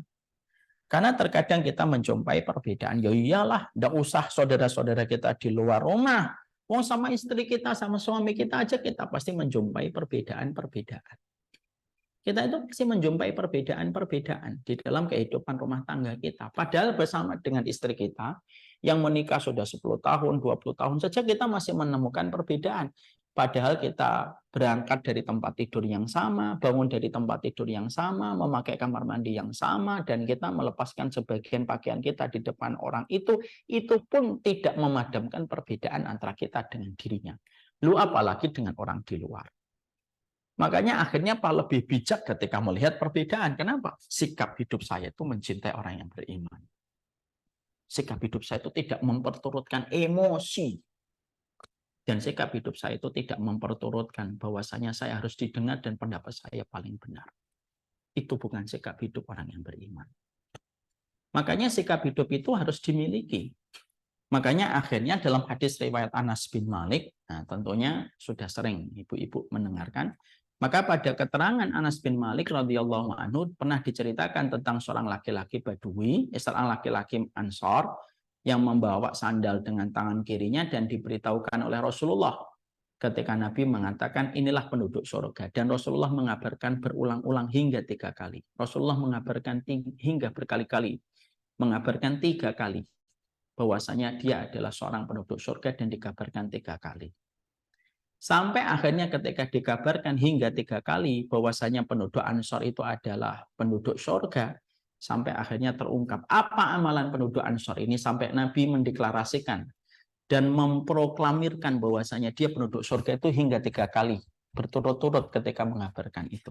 S1: Karena terkadang kita menjumpai perbedaan. Ya iyalah, tidak usah saudara-saudara kita di luar rumah. Wong sama istri kita, sama suami kita aja kita pasti menjumpai perbedaan-perbedaan. Kita itu pasti menjumpai perbedaan-perbedaan di dalam kehidupan rumah tangga kita. Padahal bersama dengan istri kita yang menikah sudah 10 tahun, 20 tahun saja kita masih menemukan perbedaan. Padahal kita berangkat dari tempat tidur yang sama, bangun dari tempat tidur yang sama, memakai kamar mandi yang sama, dan kita melepaskan sebagian pakaian kita di depan orang itu pun tidak memadamkan perbedaan antara kita dengan dirinya. Lu apalagi dengan orang di luar. Makanya akhirnya Pak lebih bijak ketika melihat perbedaan. Kenapa? Sikap hidup saya itu mencintai orang yang beriman. Sikap hidup saya itu tidak memperturutkan emosi. Dan sikap hidup saya itu tidak memperturutkan bahwasanya saya harus didengar dan pendapat saya paling benar. Itu bukan sikap hidup orang yang beriman. Makanya sikap hidup itu harus dimiliki. Makanya akhirnya dalam hadis riwayat Anas bin Malik, nah tentunya sudah sering ibu-ibu mendengarkan, maka pada keterangan Anas bin Malik radhiyallahu anhu pernah diceritakan tentang seorang laki-laki Badui, seorang laki-laki Ansor yang membawa sandal dengan tangan kirinya dan diberitahukan oleh Rasulullah ketika Nabi mengatakan inilah penduduk surga, dan Rasulullah mengabarkan berulang-ulang hingga 3 kali. Rasulullah mengabarkan hingga berkali-kali, mengabarkan 3 kali bahwasanya dia adalah seorang penduduk surga dan dikabarkan 3 kali. Sampai akhirnya ketika dikabarkan hingga 3 kali bahwasanya penduduk Ansor itu adalah penduduk surga, sampai akhirnya terungkap apa amalan penduduk Ansor ini sampai Nabi mendeklarasikan dan memproklamirkan bahwasanya dia penduduk surga itu hingga 3 kali berturut-turut ketika mengabarkan itu.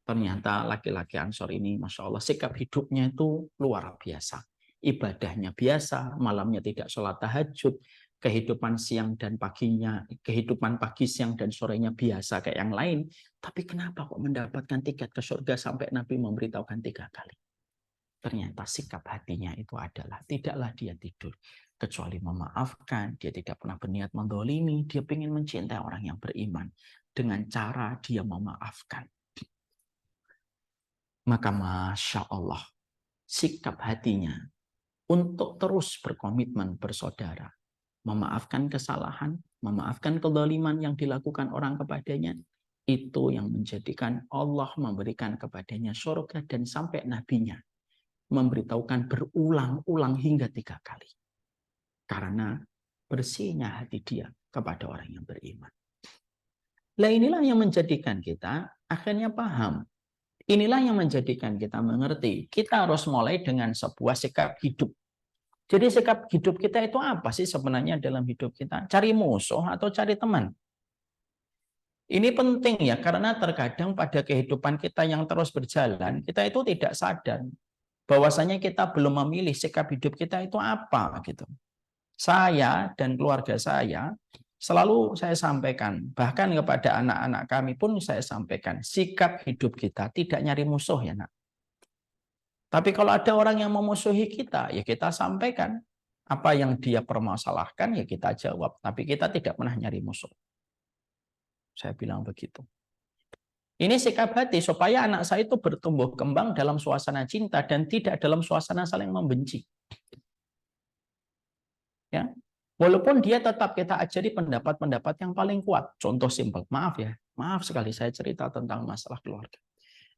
S1: Ternyata laki-laki Ansor ini Masya Allah sikap hidupnya itu luar biasa. Ibadahnya biasa, malamnya tidak sholat tahajud, kehidupan siang dan paginya, kehidupan pagi, siang, dan sorenya biasa kayak yang lain. Tapi kenapa kok mendapatkan tiket ke surga sampai Nabi memberitahukan 3 kali? Ternyata sikap hatinya itu adalah tidaklah dia tidur kecuali memaafkan, dia tidak pernah berniat mendolimi, dia ingin mencintai orang yang beriman dengan cara dia memaafkan. Maka Masya Allah, sikap hatinya untuk terus berkomitmen bersaudara, memaafkan kesalahan, memaafkan kezaliman yang dilakukan orang kepadanya, itu yang menjadikan Allah memberikan kepadanya surga dan sampai nabinya memberitahukan berulang-ulang hingga 3 kali. Karena bersihnya hati dia kepada orang yang beriman. Nah inilah yang menjadikan kita akhirnya paham. Inilah yang menjadikan kita mengerti. Kita harus mulai dengan sebuah sikap hidup. Jadi sikap hidup kita itu apa sih sebenarnya dalam hidup kita? Cari musuh atau cari teman? Ini penting ya, karena terkadang pada kehidupan kita yang terus berjalan, kita itu tidak sadar bahwasanya kita belum memilih sikap hidup kita itu apa gitu. Saya dan keluarga saya selalu saya sampaikan, bahkan kepada anak-anak kami pun saya sampaikan, sikap hidup kita tidak nyari musuh ya nak. Tapi kalau ada orang yang memusuhi kita, ya kita sampaikan. Apa yang dia permasalahkan, ya kita jawab. Tapi kita tidak pernah nyari musuh. Saya bilang begitu. Ini sikap hati supaya anak saya itu bertumbuh kembang dalam suasana cinta dan tidak dalam suasana saling membenci. Ya, walaupun dia tetap kita ajari pendapat-pendapat yang paling kuat. Contoh simpel, maaf ya, maaf sekali saya cerita tentang masalah keluarga.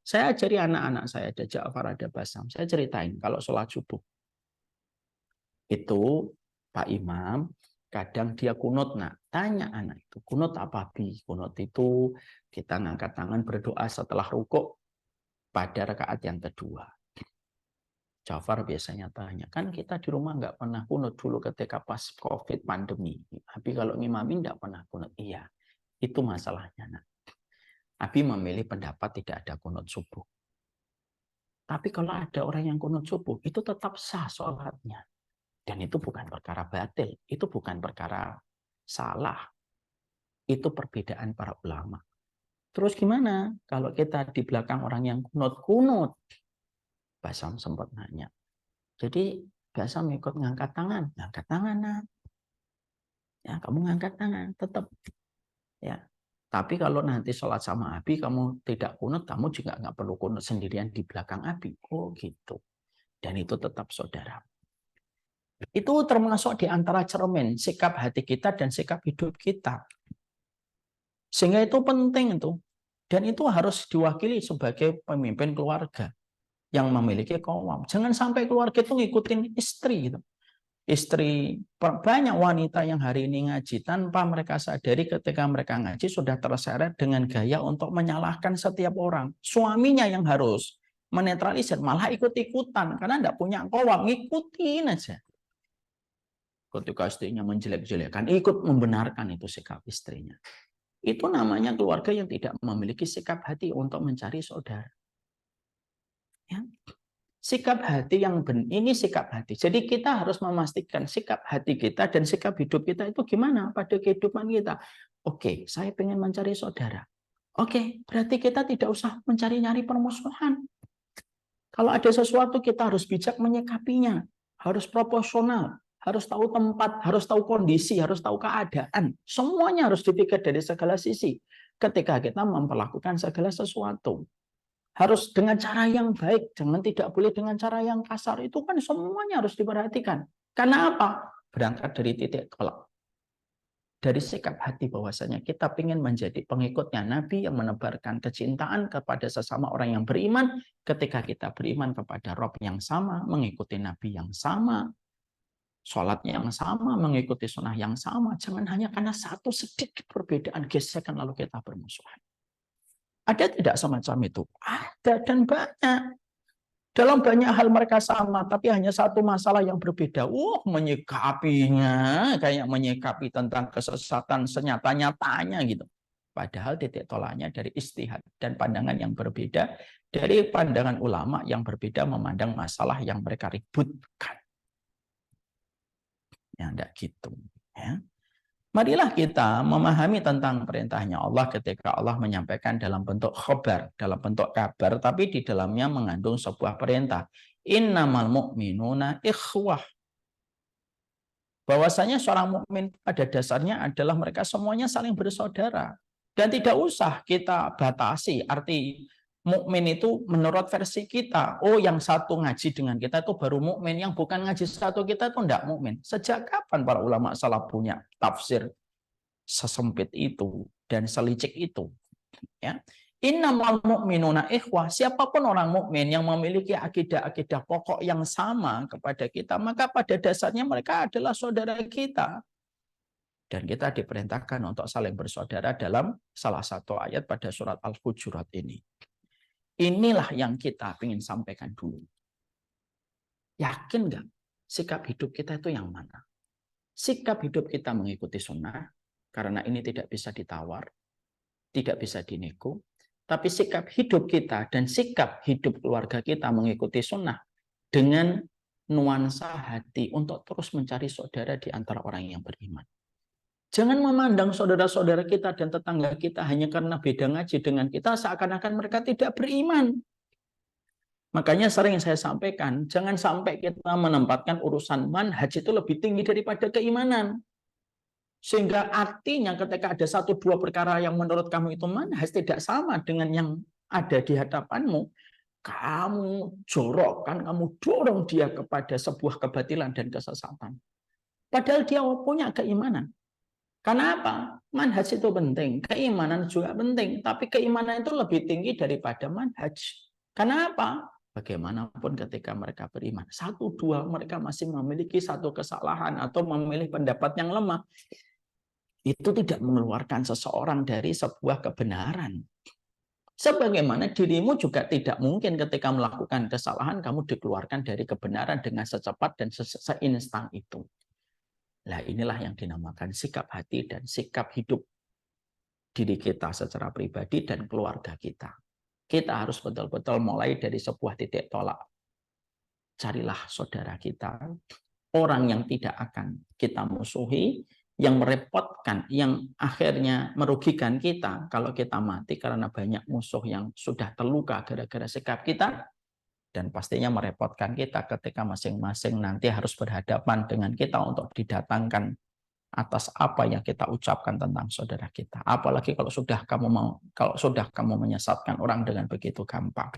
S1: Saya ajari anak-anak saya, ada Ja'far, ada Basam. Saya ceritain kalau sholat subuh. Itu Pak Imam, kadang dia kunut. Nah, tanya anak itu, kunut apa, Bi? Kunut itu kita ngangkat tangan berdoa setelah rukuk pada rakaat yang kedua. Ja'far biasanya tanya, kan kita di rumah nggak pernah kunut dulu ketika pas COVID pandemi. Abi kalau ngimamin nggak pernah kunut. Iya, itu masalahnya. Nah, Abi memilih pendapat tidak ada kunut subuh. Tapi kalau ada orang yang kunut subuh, itu tetap sah sholatnya. Dan itu bukan perkara batil, itu bukan perkara salah. Itu perbedaan para ulama. Terus gimana kalau kita di belakang orang yang kunut-kunut? Basam sempat nanya. Jadi Basam ikut ngangkat tangan nah. Ya, kamu ngangkat tangan, tetap. Ya. Tapi kalau nanti sholat sama Abi, kamu tidak kunut, kamu juga nggak perlu kunut sendirian di belakang Abi. Oh gitu. Dan itu tetap saudara. Itu termasuk di antara cermin sikap hati kita dan sikap hidup kita. Sehingga itu penting itu. Dan itu harus diwakili sebagai pemimpin keluarga yang memiliki qawam. Jangan sampai keluarga itu ngikutin istri gitu. Istri, banyak wanita yang hari ini ngaji tanpa mereka sadari ketika mereka ngaji sudah terseret dengan gaya untuk menyalahkan setiap orang. Suaminya yang harus menetralisir, malah ikut-ikutan karena tidak punya qawam, ngikutin aja. Ketika istrinya menjelek-jelekan, ikut membenarkan itu sikap istrinya. Itu namanya keluarga yang tidak memiliki sikap hati untuk mencari saudara. Ya. Sikap hati yang ini sikap hati. Jadi kita harus memastikan sikap hati kita dan sikap hidup kita itu gimana pada kehidupan kita. Oke, saya ingin mencari saudara. Oke, berarti kita tidak usah mencari-nyari permusuhan. Kalau ada sesuatu kita harus bijak menyikapinya. Harus proporsional. Harus tahu tempat, harus tahu kondisi, harus tahu keadaan. Semuanya harus dipikir dari segala sisi. Ketika kita memperlakukan segala sesuatu. Harus dengan cara yang baik, jangan tidak boleh dengan cara yang kasar. Itu kan semuanya harus diperhatikan. Karena apa? Berangkat dari titik tolak. Dari sikap hati bahwasanya kita ingin menjadi pengikutnya Nabi yang menebarkan kecintaan kepada sesama orang yang beriman. Ketika kita beriman kepada Rob yang sama, mengikuti Nabi yang sama, sholatnya yang sama, mengikuti sunnah yang sama. Jangan hanya karena satu sedikit perbedaan gesekan lalu kita bermusuhan. Ada tidak semacam itu? Ada dan banyak. Dalam banyak hal mereka sama, tapi hanya satu masalah yang berbeda. Menyikapinya kayak menyikapi tentang kesesatan senyata-nyatanya gitu. Padahal titik tolaknya dari istihad dan pandangan yang berbeda, dari pandangan ulama yang berbeda memandang masalah yang mereka ributkan. Ya, enggak gitu. Ya. Marilah kita memahami tentang perintahnya Allah ketika Allah menyampaikan dalam bentuk khobar, dalam bentuk kabar, tapi di dalamnya mengandung sebuah perintah. Innamal mu'minuna ikhwah. Bahwasanya seorang mukmin pada dasarnya adalah mereka semuanya saling bersaudara. Dan tidak usah kita batasi arti mukmin itu menurut versi kita. Oh, yang satu ngaji dengan kita itu baru mukmin, yang bukan ngaji satu kita itu tidak mukmin. Sejak kapan para ulama salah punya tafsir sesempit itu dan selicik itu? Ya. Innamal mu'minuna ikhwah. Siapapun orang mukmin yang memiliki akidah-akidah pokok yang sama kepada kita, maka pada dasarnya mereka adalah saudara kita. Dan kita diperintahkan untuk saling bersaudara dalam salah satu ayat pada surat Al-Hujurat ini. Inilah yang kita ingin sampaikan dulu. Yakin nggak sikap hidup kita itu yang mana? Sikap hidup kita mengikuti sunnah, karena ini tidak bisa ditawar. tidak bisa dinego, tapi sikap hidup kita dan sikap hidup keluarga kita mengikuti sunnah dengan nuansa hati untuk terus mencari saudara di antara orang yang beriman. Jangan memandang saudara-saudara kita dan tetangga kita hanya karena beda ngaji dengan kita seakan-akan mereka tidak beriman. Makanya sering saya sampaikan, jangan sampai kita menempatkan urusan manhaj itu lebih tinggi daripada keimanan. Sehingga artinya ketika ada satu dua perkara yang menurut kamu itu manhaj tidak sama dengan yang ada di hadapanmu, kamu jorokkan, kamu dorong dia kepada sebuah kebatilan dan kesesatan. Padahal dia punya keimanan. Karena apa? Manhaj itu penting, keimanan juga penting, tapi keimanan itu lebih tinggi daripada manhaj. Karena apa? Bagaimanapun ketika mereka beriman, satu dua mereka masih memiliki satu kesalahan atau memilih pendapat yang lemah. Itu tidak mengeluarkan seseorang dari sebuah kebenaran. Sebagaimana dirimu juga tidak mungkin ketika melakukan kesalahan kamu dikeluarkan dari kebenaran dengan secepat dan seinstan itu. Nah, inilah yang dinamakan sikap hati dan sikap hidup diri kita secara pribadi dan keluarga kita. Kita harus betul-betul mulai dari sebuah titik tolak. Carilah saudara kita, orang yang tidak akan kita musuhi, yang merepotkan, yang akhirnya merugikan kita kalau kita mati karena banyak musuh yang sudah terluka gara-gara sikap kita, dan pastinya merepotkan kita ketika masing-masing nanti harus berhadapan dengan kita untuk didatangkan atas apa yang kita ucapkan tentang saudara kita. Apalagi kalau sudah kamu menyesatkan orang dengan begitu gampang.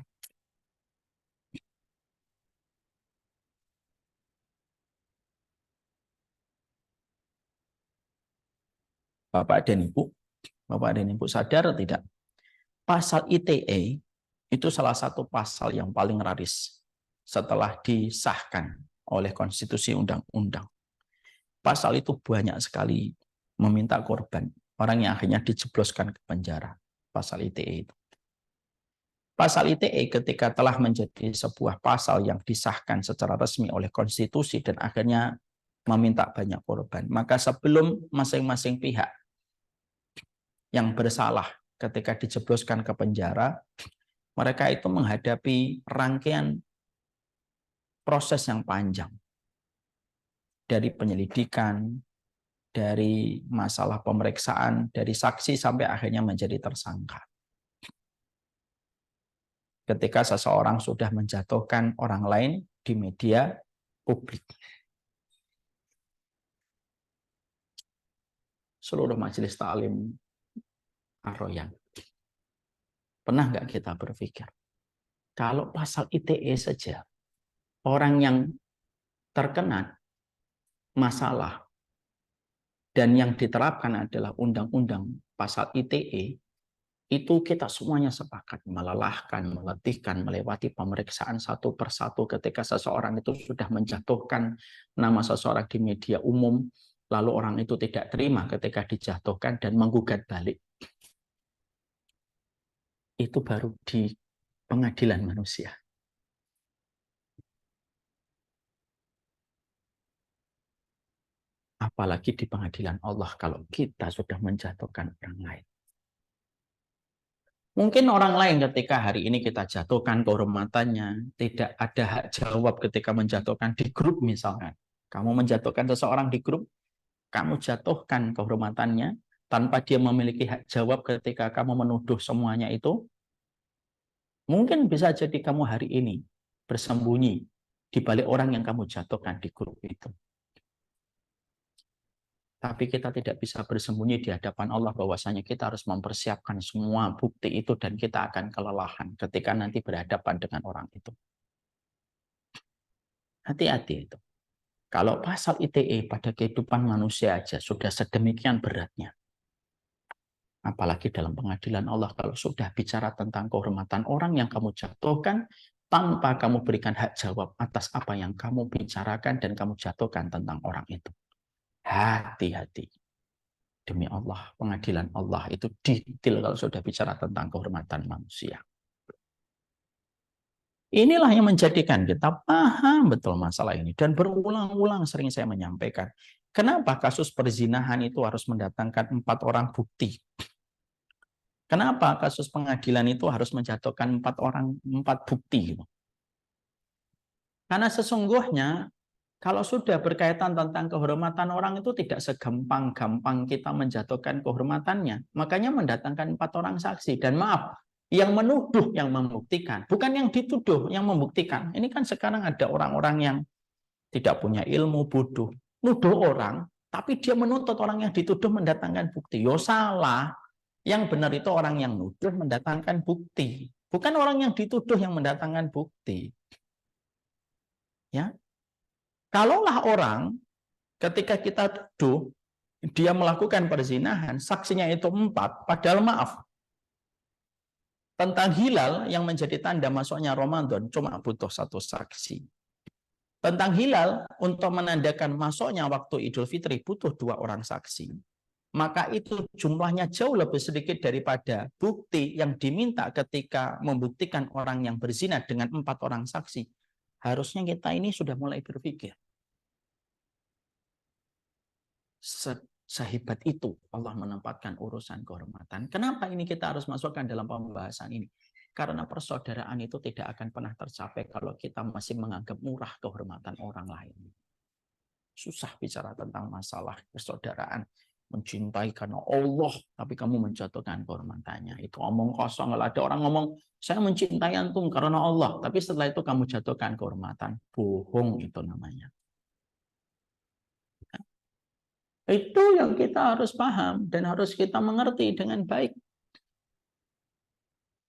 S1: Bapak dan Ibu sadar tidak? Pasal ITE itu salah satu pasal yang paling laris setelah disahkan oleh konstitusi undang-undang. Pasal itu banyak sekali meminta korban, orang yang akhirnya dijebloskan ke penjara. Pasal ITE itu. Pasal ITE ketika telah menjadi sebuah pasal yang disahkan secara resmi oleh konstitusi dan akhirnya meminta banyak korban, maka sebelum masing-masing pihak yang bersalah ketika dijebloskan ke penjara, mereka itu menghadapi rangkaian proses yang panjang. Dari penyelidikan, dari masalah pemeriksaan, dari saksi sampai akhirnya menjadi tersangka. Ketika seseorang sudah menjatuhkan orang lain di media publik. Seluruh majelis ta'lim Ar-Royan. Pernah nggak kita berpikir, kalau pasal ITE saja, orang yang terkena masalah dan yang diterapkan adalah undang-undang pasal ITE, itu kita semuanya sepakat melelahkan, meletihkan, melewati pemeriksaan satu persatu ketika seseorang itu sudah menjatuhkan nama seseorang di media umum, lalu orang itu tidak terima ketika dijatuhkan dan menggugat balik. Itu baru di pengadilan manusia. Apalagi di pengadilan Allah kalau kita sudah menjatuhkan orang lain. Mungkin orang lain ketika hari ini kita jatuhkan kehormatannya, tidak ada hak jawab ketika menjatuhkan di grup misalnya. Kamu menjatuhkan seseorang di grup, kamu jatuhkan kehormatannya tanpa dia memiliki hak jawab ketika kamu menuduh semuanya itu. Mungkin bisa jadi kamu hari ini bersembunyi di balik orang yang kamu jatuhkan di grup itu. Tapi kita tidak bisa bersembunyi di hadapan Allah bahwasanya kita harus mempersiapkan semua bukti itu dan kita akan kelelahan ketika nanti berhadapan dengan orang itu. Hati-hati itu. Kalau pasal ITE pada kehidupan manusia aja sudah sedemikian beratnya. Apalagi dalam pengadilan Allah kalau sudah bicara tentang kehormatan orang yang kamu jatuhkan tanpa kamu berikan hak jawab atas apa yang kamu bicarakan dan kamu jatuhkan tentang orang itu. Hati-hati. Demi Allah, pengadilan Allah itu detail kalau sudah bicara tentang kehormatan manusia. Inilah yang menjadikan kita paham betul masalah ini. Dan berulang-ulang sering saya menyampaikan. Kenapa kasus perzinahan itu harus mendatangkan 4 orang bukti? Kenapa kasus pengadilan itu harus menjatuhkan 4 bukti? Karena sesungguhnya kalau sudah berkaitan tentang kehormatan orang itu tidak segampang-gampang kita menjatuhkan kehormatannya. Makanya mendatangkan 4 orang saksi. Dan maaf, yang menuduh yang membuktikan, bukan yang dituduh yang membuktikan. Ini kan sekarang ada orang-orang yang tidak punya ilmu, bodoh, nuduh orang, tapi dia menuntut orang yang dituduh mendatangkan bukti. Yo salah. Yang benar itu orang yang nuduh mendatangkan bukti, bukan orang yang dituduh yang mendatangkan bukti. Ya, kalaulah orang ketika kita tuduh dia melakukan perzinahan, saksinya itu 4, padahal maaf, tentang hilal yang menjadi tanda masuknya Ramadan cuma butuh 1 saksi. Tentang hilal untuk menandakan masuknya waktu Idul Fitri butuh 2 orang saksi. Maka itu jumlahnya jauh lebih sedikit daripada bukti yang diminta ketika membuktikan orang yang berzina dengan 4 orang saksi. Harusnya kita ini sudah mulai berpikir, sehebat itu Allah menempatkan urusan kehormatan. Kenapa ini kita harus masukkan dalam pembahasan ini? Karena persaudaraan itu tidak akan pernah tercapai kalau kita masih menganggap murah kehormatan orang lain. Susah bicara tentang masalah persaudaraan. Mencintai karena Allah, tapi kamu menjatuhkan kehormatannya. Itu omong kosong. Kalau ada orang ngomong, saya mencintai antum karena Allah, tapi setelah itu kamu jatuhkan kehormatan. Bohong itu namanya. Itu yang kita harus paham dan harus kita mengerti dengan baik.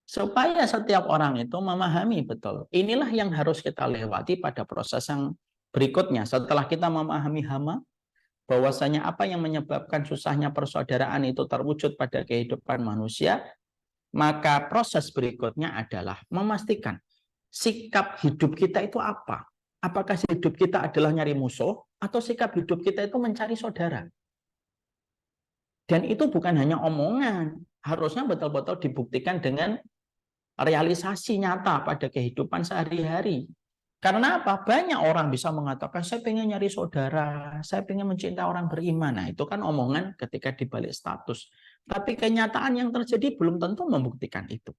S1: Supaya setiap orang itu memahami betul. Inilah yang harus kita lewati pada proses yang berikutnya. Setelah kita memahami hama, bahwasanya apa yang menyebabkan susahnya persaudaraan itu terwujud pada kehidupan manusia, maka proses berikutnya adalah memastikan sikap hidup kita itu apa. Apakah hidup kita adalah nyari musuh, atau sikap hidup kita itu mencari saudara. Dan itu bukan hanya omongan, harusnya betul-betul dibuktikan dengan realisasi nyata pada kehidupan sehari-hari. Karena apa? Banyak orang bisa mengatakan, saya pengen nyari saudara, saya pengen mencintai orang beriman. Nah, itu kan omongan ketika dibalik status. Tapi kenyataan yang terjadi belum tentu membuktikan itu.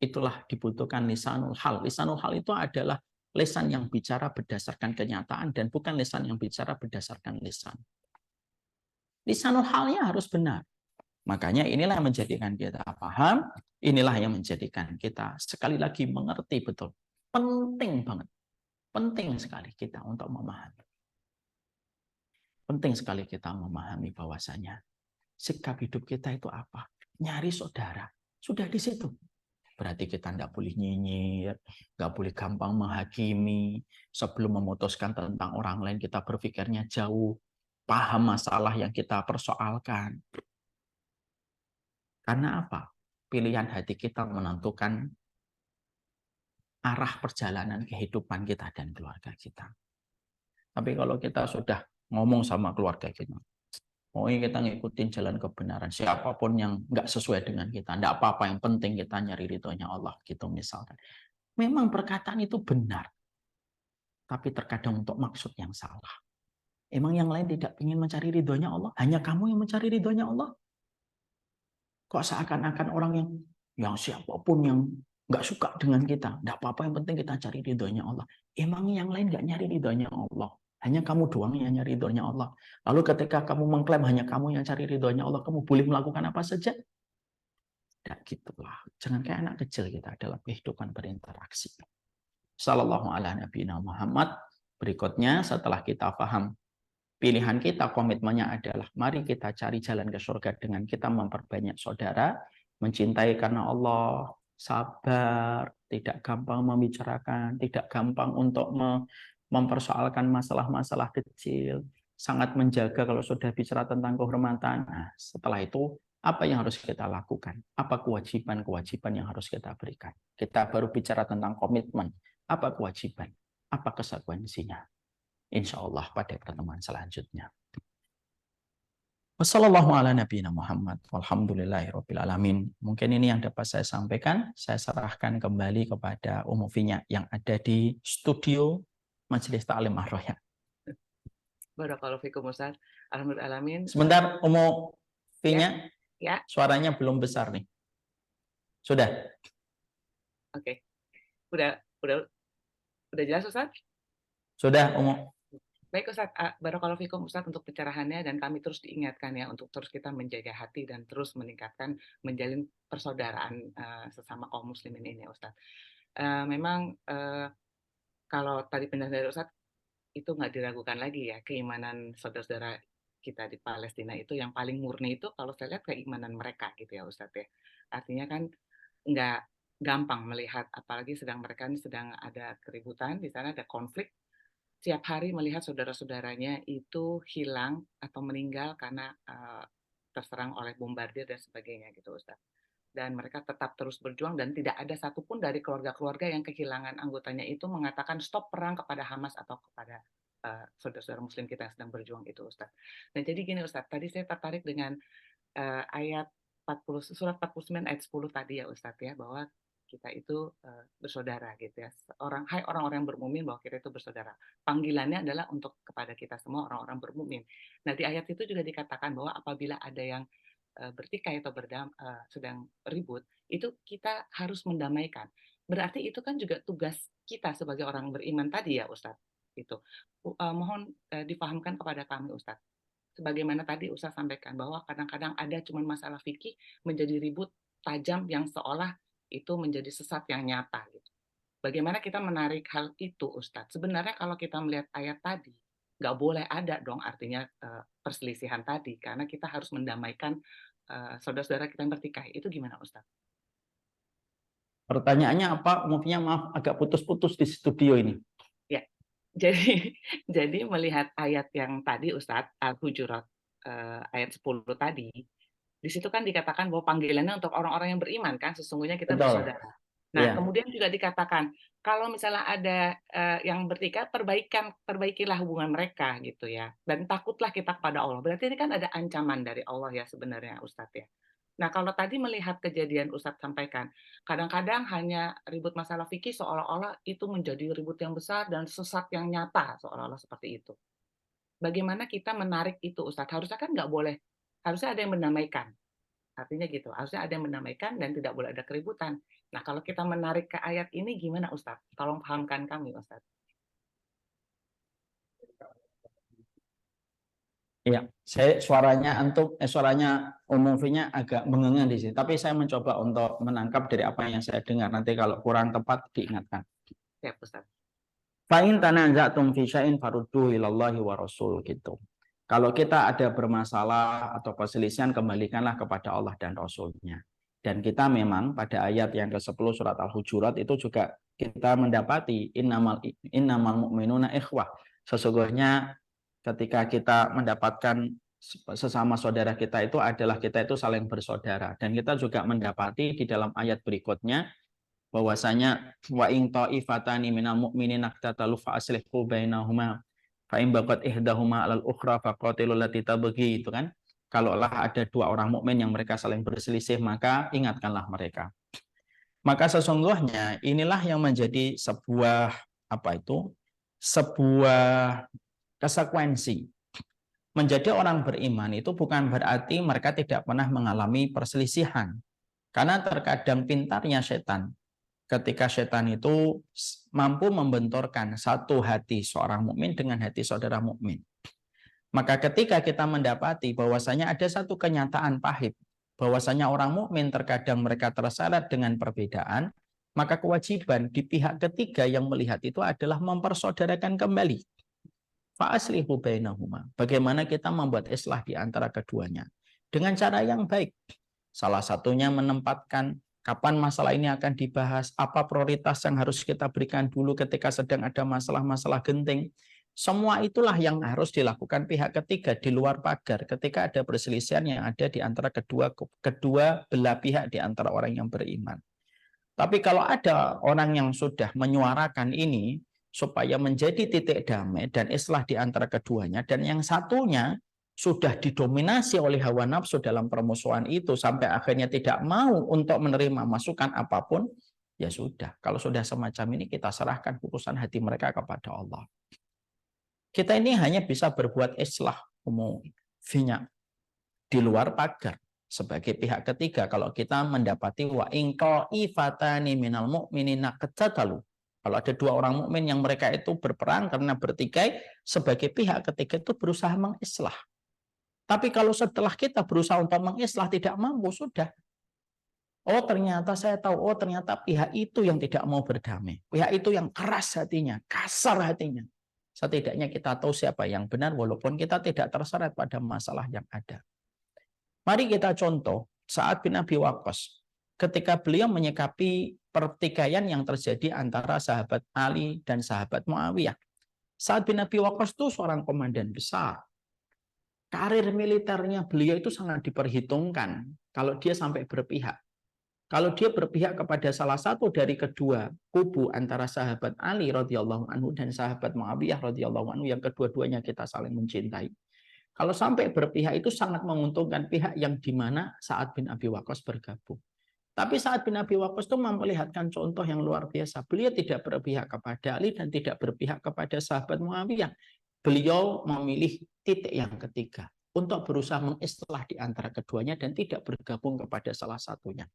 S1: Itulah dibutuhkan lisanul hal. Lisanul hal itu adalah lisan yang bicara berdasarkan kenyataan dan bukan lisan yang bicara berdasarkan lisan. Lisanul halnya harus benar. Makanya inilah yang menjadikan kita paham, inilah yang menjadikan kita sekali lagi mengerti betul. Penting banget. Penting sekali kita untuk memahami. Penting sekali kita memahami bahwasanya sikap hidup kita itu apa? Nyari saudara. Sudah di situ. Berarti kita tidak boleh nyinyir, nggak boleh gampang menghakimi. Sebelum memutuskan tentang orang lain, kita berpikirnya jauh. Paham masalah yang kita persoalkan. Karena apa? Pilihan hati kita menentukan arah perjalanan kehidupan kita dan keluarga kita. Tapi kalau kita sudah ngomong sama keluarga kita, pokoknya kita ngikutin jalan kebenaran, siapapun yang nggak sesuai dengan kita, nggak apa-apa, yang penting kita nyari ridhonya Allah, gitu misalkan. Memang perkataan itu benar, tapi terkadang untuk maksud yang salah. Emang yang lain tidak ingin mencari ridhonya Allah? Hanya kamu yang mencari ridhonya Allah? Kok seakan-akan orang yang siapapun yang nggak suka dengan kita, nggak apa-apa, yang penting kita cari ridhonya Allah. Emang yang lain nggak nyari ridhonya Allah? Hanya kamu doang yang nyari ridhonya Allah. Lalu ketika kamu mengklaim hanya kamu yang cari ridhonya Allah, kamu boleh melakukan apa saja? Ya gitulah. Jangan kayak anak kecil kita dalam kehidupan berinteraksi. Sallallahu ala nabiyina Muhammad. Berikutnya setelah kita paham pilihan kita, komitmennya adalah mari kita cari jalan ke surga dengan kita memperbanyak saudara, mencintai karena Allah, sabar, tidak gampang membicarakan, tidak gampang untuk mempersoalkan masalah-masalah kecil, sangat menjaga kalau sudah bicara tentang kehormatan. Nah, setelah itu apa yang harus kita lakukan? Apa kewajiban-kewajiban yang harus kita berikan? Kita baru bicara tentang komitmen. Apa kewajiban? Apa konsekuensinya? Insya Allah pada pertemuan selanjutnya. Wassalamualaikum warahmatullahi wabarakatuh. Mungkin ini yang dapat saya sampaikan. Saya serahkan kembali kepada Ummu Finya yang ada di studio Majelis Ta'lim Ar-Royan.
S2: Barakallahu fikum Ustaz. Alhamdulillah alamin.
S1: Sebentar Ummu Finya,
S2: Ya,
S1: Suaranya belum besar nih. Sudah?
S2: oke. Udah jelas Ustaz?
S1: Sudah, Umum.
S2: Baik Ustaz, barakallahu fikum Ustaz untuk pencerahannya, dan kami terus diingatkan ya untuk terus kita menjaga hati dan terus meningkatkan, menjalin persaudaraan sesama kaum muslimin ini Ustaz. Memang kalau tadi penjelasan dari Ustaz itu nggak diragukan lagi ya, keimanan saudara-saudara kita di Palestina itu yang paling murni itu kalau saya lihat keimanan mereka gitu ya Ustaz ya. Artinya kan nggak gampang melihat, apalagi mereka ini sedang ada keributan di sana, ada konflik. Tiap hari melihat saudara-saudaranya itu hilang atau meninggal karena terserang oleh bombardir dan sebagainya gitu Ustaz. Dan mereka tetap terus berjuang, dan tidak ada satupun dari keluarga-keluarga yang kehilangan anggotanya itu mengatakan stop perang kepada Hamas atau kepada saudara-saudara muslim kita yang sedang berjuang itu Ustaz. Nah jadi gini Ustaz, tadi saya tertarik dengan ayat 40, surat 49 ayat 10 tadi ya Ustaz ya, bahwa kita itu bersaudara gitu ya. Hai orang-orang yang bermumin, bahwa kita itu bersaudara. Panggilannya adalah untuk kepada kita semua orang-orang bermumin. Nah di ayat itu juga dikatakan bahwa apabila ada yang bertikai atau sedang ribut, itu kita harus mendamaikan. Berarti itu kan juga tugas kita sebagai orang beriman tadi ya Ustadz. Itu mohon dipahamkan kepada kami Ustadz. Sebagaimana tadi Ustadz sampaikan bahwa kadang-kadang ada cuma masalah fikih menjadi ribut tajam yang seolah itu menjadi sesat yang nyata gitu. Bagaimana kita menarik hal itu Ustadz? Sebenarnya kalau kita melihat ayat tadi, nggak boleh ada dong artinya perselisihan tadi, karena kita harus mendamaikan saudara-saudara kita yang bertikai. Itu gimana Ustadz?
S1: Pertanyaannya apa? Umumnya maaf agak putus-putus di studio ini.
S2: Ya, jadi jadi melihat ayat yang tadi Ustadz, Al-Hujurat ayat 10 tadi, di situ kan dikatakan bahwa panggilannya untuk orang-orang yang beriman kan, sesungguhnya kita
S1: Betul.
S2: bersaudara. Nah,
S1: Iya.
S2: kemudian juga dikatakan kalau misalnya ada yang bertikai, perbaikilah hubungan mereka gitu ya, dan takutlah kita kepada Allah. Berarti ini kan ada ancaman dari Allah ya sebenarnya Ustadz ya. Nah, kalau tadi melihat kejadian Ustadz sampaikan, kadang-kadang hanya ribut masalah fikih seolah-olah itu menjadi ribut yang besar dan sesat yang nyata, seolah-olah seperti itu. Bagaimana kita menarik itu Ustadz? Harusnya kan nggak boleh, harusnya ada yang mendamaikan. Artinya gitu, harusnya ada yang mendamaikan dan tidak boleh ada keributan. Nah, kalau kita menarik ke ayat ini gimana Ustadz? Tolong pahamkan kami Ustadz.
S1: Iya, suaranya Umum V-nya agak mengengah di sini. Tapi saya mencoba untuk menangkap dari apa yang saya dengar. Nanti kalau kurang tepat diingatkan.
S2: Ya Ustadz.
S1: Fa'in tanaza'tum fi syai'in farudduhu ilallahi wa rasul gitu. Kalau kita ada bermasalah atau perselisihan, kembalikanlah kepada Allah dan Rasulnya. Dan kita memang pada ayat yang ke-10 surat Al-Hujurat itu juga kita mendapati innamal mu'minuna ikhwah. Sesungguhnya ketika kita mendapatkan sesama saudara kita itu adalah kita itu saling bersaudara. Dan kita juga mendapati di dalam ayat berikutnya bahwasanya wa in ta'ifatani minal mu'minin iqtatalu fa aslihu bainahuma fa in baqat ihdahuma 'alal ukhra faqatilul lati tabghi, itu kan. Kalaulah ada dua orang mukmin yang mereka saling berselisih, maka ingatkanlah mereka. Maka sesungguhnya inilah yang menjadi sebuah sebuah konsekuensi. Menjadi orang beriman itu bukan berarti mereka tidak pernah mengalami perselisihan. Karena terkadang pintarnya setan, ketika setan itu mampu membenturkan satu hati seorang mukmin dengan hati saudara mukmin. Maka ketika kita mendapati bahwasanya ada satu kenyataan pahit, bahwasanya orang mukmin terkadang mereka terseret dengan perbedaan, maka kewajiban di pihak ketiga yang melihat itu adalah mempersaudarakan kembali. Fa'aslihu bainahuma. Bagaimana kita membuat islah di antara keduanya dengan cara yang baik. Salah satunya menempatkan kapan masalah ini akan dibahas, apa prioritas yang harus kita berikan dulu ketika sedang ada masalah-masalah genting. Semua itulah yang harus dilakukan pihak ketiga di luar pagar ketika ada perselisihan yang ada di antara kedua belah pihak di antara orang yang beriman. Tapi kalau ada orang yang sudah menyuarakan ini supaya menjadi titik damai dan islah di antara keduanya, dan yang satunya sudah didominasi oleh hawa nafsu dalam permusuhan itu sampai akhirnya tidak mau untuk menerima masukan apapun, ya sudah. Kalau sudah semacam ini, kita serahkan urusan hati mereka kepada Allah. Kita ini hanya bisa berbuat islah umumnya di luar pagar. sebagai pihak ketiga kalau kita mendapati wa in qa'ifatani minal mu'minina qatatalu. Kalau ada dua orang mukmin yang mereka itu berperang karena bertikai, sebagai pihak ketiga itu berusaha mengislah. Tapi kalau setelah kita berusaha untuk mengislah tidak mampu, sudah. Oh ternyata saya tahu, oh ternyata pihak itu yang tidak mau berdamai. Pihak itu yang keras hatinya, kasar hatinya. Setidaknya kita tahu siapa yang benar walaupun kita tidak terseret pada masalah yang ada. Mari kita contoh Sa'ad bin Abi Waqqas. Ketika beliau menyikapi pertikaian yang terjadi antara sahabat Ali dan sahabat Muawiyah. Sa'ad bin Abi Waqqas itu seorang komandan besar. Karir militernya beliau itu sangat diperhitungkan kalau dia sampai berpihak. Kalau dia berpihak kepada salah satu dari kedua kubu antara sahabat Ali radhiyallahu anhu dan sahabat Muawiyah radhiyallahu anhu yang kedua-duanya kita saling mencintai. Kalau sampai berpihak itu sangat menguntungkan pihak yang dimana Sa'ad bin Abi Waqqas bergabung. Tapi Sa'ad bin Abi Waqqas itu memperlihatkan contoh yang luar biasa. Beliau tidak berpihak kepada Ali dan tidak berpihak kepada sahabat Muawiyah. Beliau memilih titik yang ketiga untuk berusaha mengislah di antara keduanya dan tidak bergabung kepada salah satunya.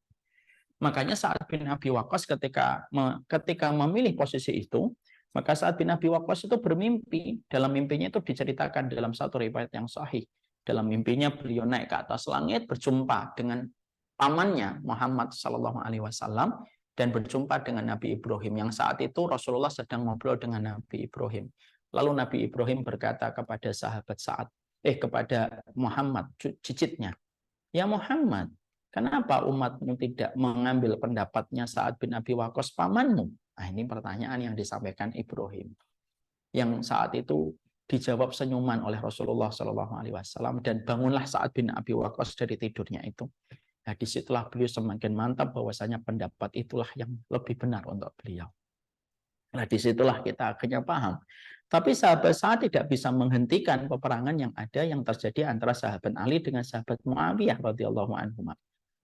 S1: Makanya Sa'ad bin Abi Waqqas ketika memilih posisi itu, maka Sa'ad bin Abi Waqqas itu bermimpi. Dalam mimpinya itu diceritakan dalam satu riwayat yang sahih. Dalam mimpinya beliau naik ke atas langit berjumpa dengan pamannya Muhammad Sallallahu Alaihi Wasallam dan berjumpa dengan Nabi Ibrahim yang saat itu Rasulullah sedang ngobrol dengan Nabi Ibrahim. Lalu Nabi Ibrahim berkata kepada sahabat kepada Muhammad cicitnya, ya Muhammad, kenapa umatmu tidak mengambil pendapatnya Sa'ad bin Abi Waqqas pamanmu? Nah, ini pertanyaan yang disampaikan Ibrahim. Yang saat itu dijawab senyuman oleh Rasulullah Shallallahu Alaihi Wasallam dan bangunlah Sa'ad bin Abi Waqqas dari tidurnya itu. Nah, disitulah beliau semakin mantap bahwasanya pendapat itulah yang lebih benar untuk beliau. Nah, disitulah kita akhirnya paham. Tapi sahabat Sa'ad tidak bisa menghentikan peperangan yang ada yang terjadi antara sahabat Ali dengan sahabat Muawiyah radhiyallahu anhu.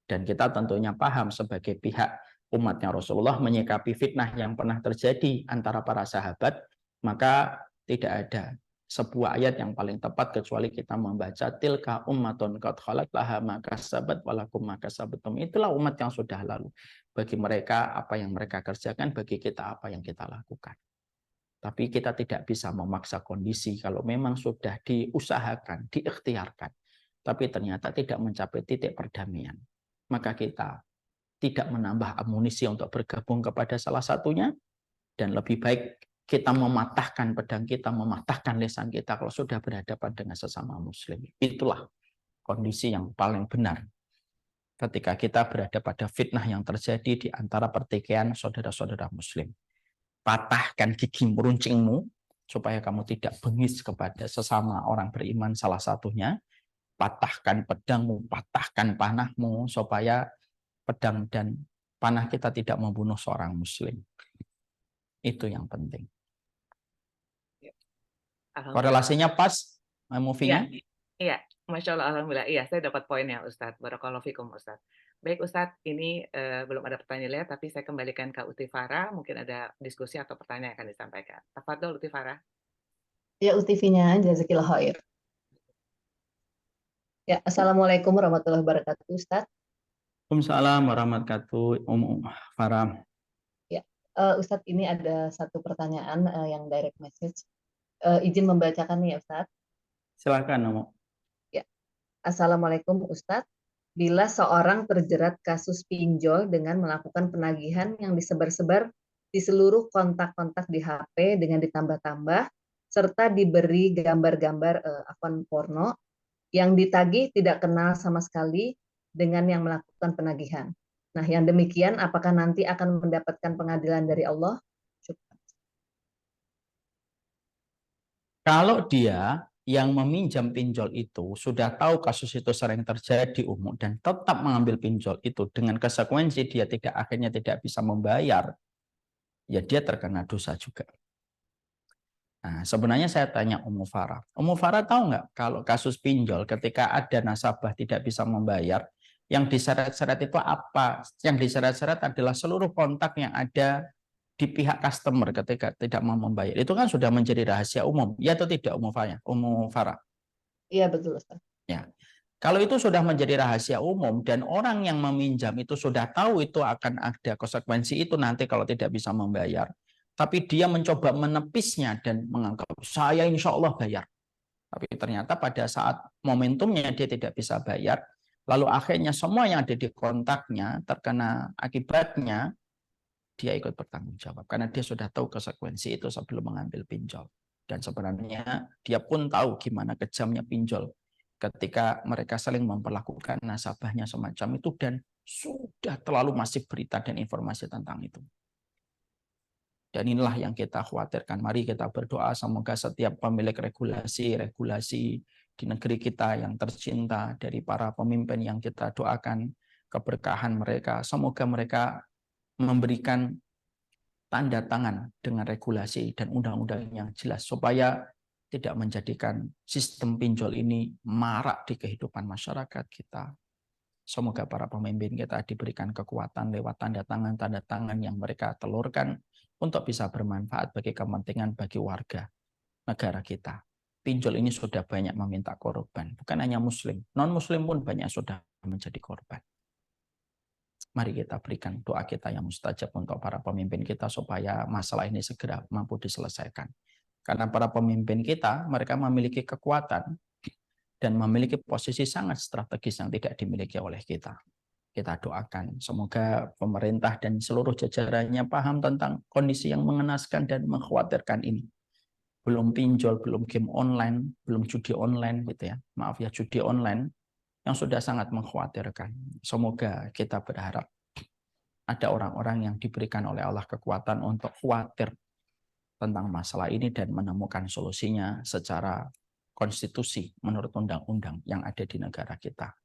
S1: Dan kita tentunya paham sebagai pihak umatnya Rasulullah menyikapi fitnah yang pernah terjadi antara para sahabat, maka tidak ada sebuah ayat yang paling tepat kecuali kita membaca tilka ummatun qad khalat laha ma kasabat walakum ma kasabtum. Itulah umat yang sudah lalu. Bagi mereka apa yang mereka kerjakan, bagi kita apa yang kita lakukan. Tapi kita tidak bisa memaksa kondisi kalau memang sudah diusahakan, diikhtiarkan, tapi ternyata tidak mencapai titik perdamaian. Maka kita tidak menambah amunisi untuk bergabung kepada salah satunya, dan lebih baik kita mematahkan pedang kita, mematahkan lisan kita kalau sudah berhadapan dengan sesama muslim. Itulah kondisi yang paling benar ketika kita berada pada fitnah yang terjadi di antara pertikaian saudara-saudara muslim. Patahkan gigi meruncingmu supaya kamu tidak bengis kepada sesama orang beriman salah satunya. Patahkan pedangmu, patahkan panahmu supaya pedang dan panah kita tidak membunuh seorang muslim. Itu yang penting. Korelasinya pas, movingnya?
S2: Iya, Masya Allah, Alhamdulillah. Iya, saya dapat poinnya Ustadz. Barakallahu fikum Ustadz. Baik Ustadz, ini belum ada pertanyaan lain, tapi saya kembalikan ke Utifara. Mungkin ada diskusi atau pertanyaan yang akan disampaikan. Tafadhol Utifara.
S3: Ya, Utivinya, jazakillah khair. Ya, Assalamualaikum warahmatullahi wabarakatuh, Ustadz.
S1: Waalaikumsalam warahmatullahi wabarakatuh, Farah.
S3: Ya, Ustadz, ini ada satu pertanyaan yang direct message. Izin membacakan nih ya, Ustadz.
S1: Silakan, Om.
S3: Ya, Assalamualaikum, Ustadz. Bila seorang terjerat kasus pinjol dengan melakukan penagihan yang disebar-sebar di seluruh kontak-kontak di HP dengan ditambah-tambah, serta diberi gambar-gambar akun porno, yang ditagih tidak kenal sama sekali dengan yang melakukan penagihan. Nah, yang demikian apakah nanti akan mendapatkan pengadilan dari Allah?
S1: Kalau dia yang meminjam pinjol itu sudah tahu kasus itu sering terjadi umum dan tetap mengambil pinjol itu dengan konsekuensi dia akhirnya tidak bisa membayar, ya dia terkena dosa juga. Nah, sebenarnya saya tanya Ummu Farah. Ummu Farah tahu nggak kalau kasus pinjol ketika ada nasabah tidak bisa membayar, yang diseret-seret itu apa? Yang diseret-seret adalah seluruh kontak yang ada di pihak customer ketika tidak mau membayar. Itu kan sudah menjadi rahasia umum. Ya atau tidak Ummu Farah?
S3: Iya, betul, Ustaz.
S1: Ya. Kalau itu sudah menjadi rahasia umum dan orang yang meminjam itu sudah tahu itu akan ada konsekuensi itu nanti kalau tidak bisa membayar, tapi dia mencoba menepisnya dan menganggap saya insya Allah bayar. Tapi ternyata pada saat momentumnya dia tidak bisa bayar, lalu akhirnya semua yang ada di kontaknya terkena akibatnya, dia ikut bertanggung jawab karena dia sudah tahu konsekuensi itu sebelum mengambil pinjol. Dan sebenarnya dia pun tahu gimana kejamnya pinjol ketika mereka saling memperlakukan nasabahnya semacam itu dan sudah terlalu masif berita dan informasi tentang itu. Dan inilah yang kita khawatirkan. Mari kita berdoa semoga setiap pemilik regulasi di negeri kita yang tercinta, dari para pemimpin yang kita doakan keberkahan mereka, semoga mereka memberikan tanda tangan dengan regulasi dan undang-undang yang jelas supaya tidak menjadikan sistem pinjol ini marak di kehidupan masyarakat kita. Semoga para pemimpin kita diberikan kekuatan lewat tanda tangan yang mereka telurkan untuk bisa bermanfaat bagi kepentingan bagi warga negara kita. Pinjol ini sudah banyak meminta korban, bukan hanya muslim, non-muslim pun banyak sudah menjadi korban. Mari kita berikan doa kita yang mustajab untuk para pemimpin kita supaya masalah ini segera mampu diselesaikan. Karena para pemimpin kita, mereka memiliki kekuatan dan memiliki posisi sangat strategis yang tidak dimiliki oleh kita. Kita doakan semoga pemerintah dan seluruh jajarannya paham tentang kondisi yang mengenaskan dan mengkhawatirkan ini. Belum pinjol, belum game online, belum judi online gitu ya. Maaf ya, judi online yang sudah sangat mengkhawatirkan. Semoga kita berharap ada orang-orang yang diberikan oleh Allah kekuatan untuk khawatir tentang masalah ini dan menemukan solusinya secara konstitusi menurut undang-undang yang ada di negara kita.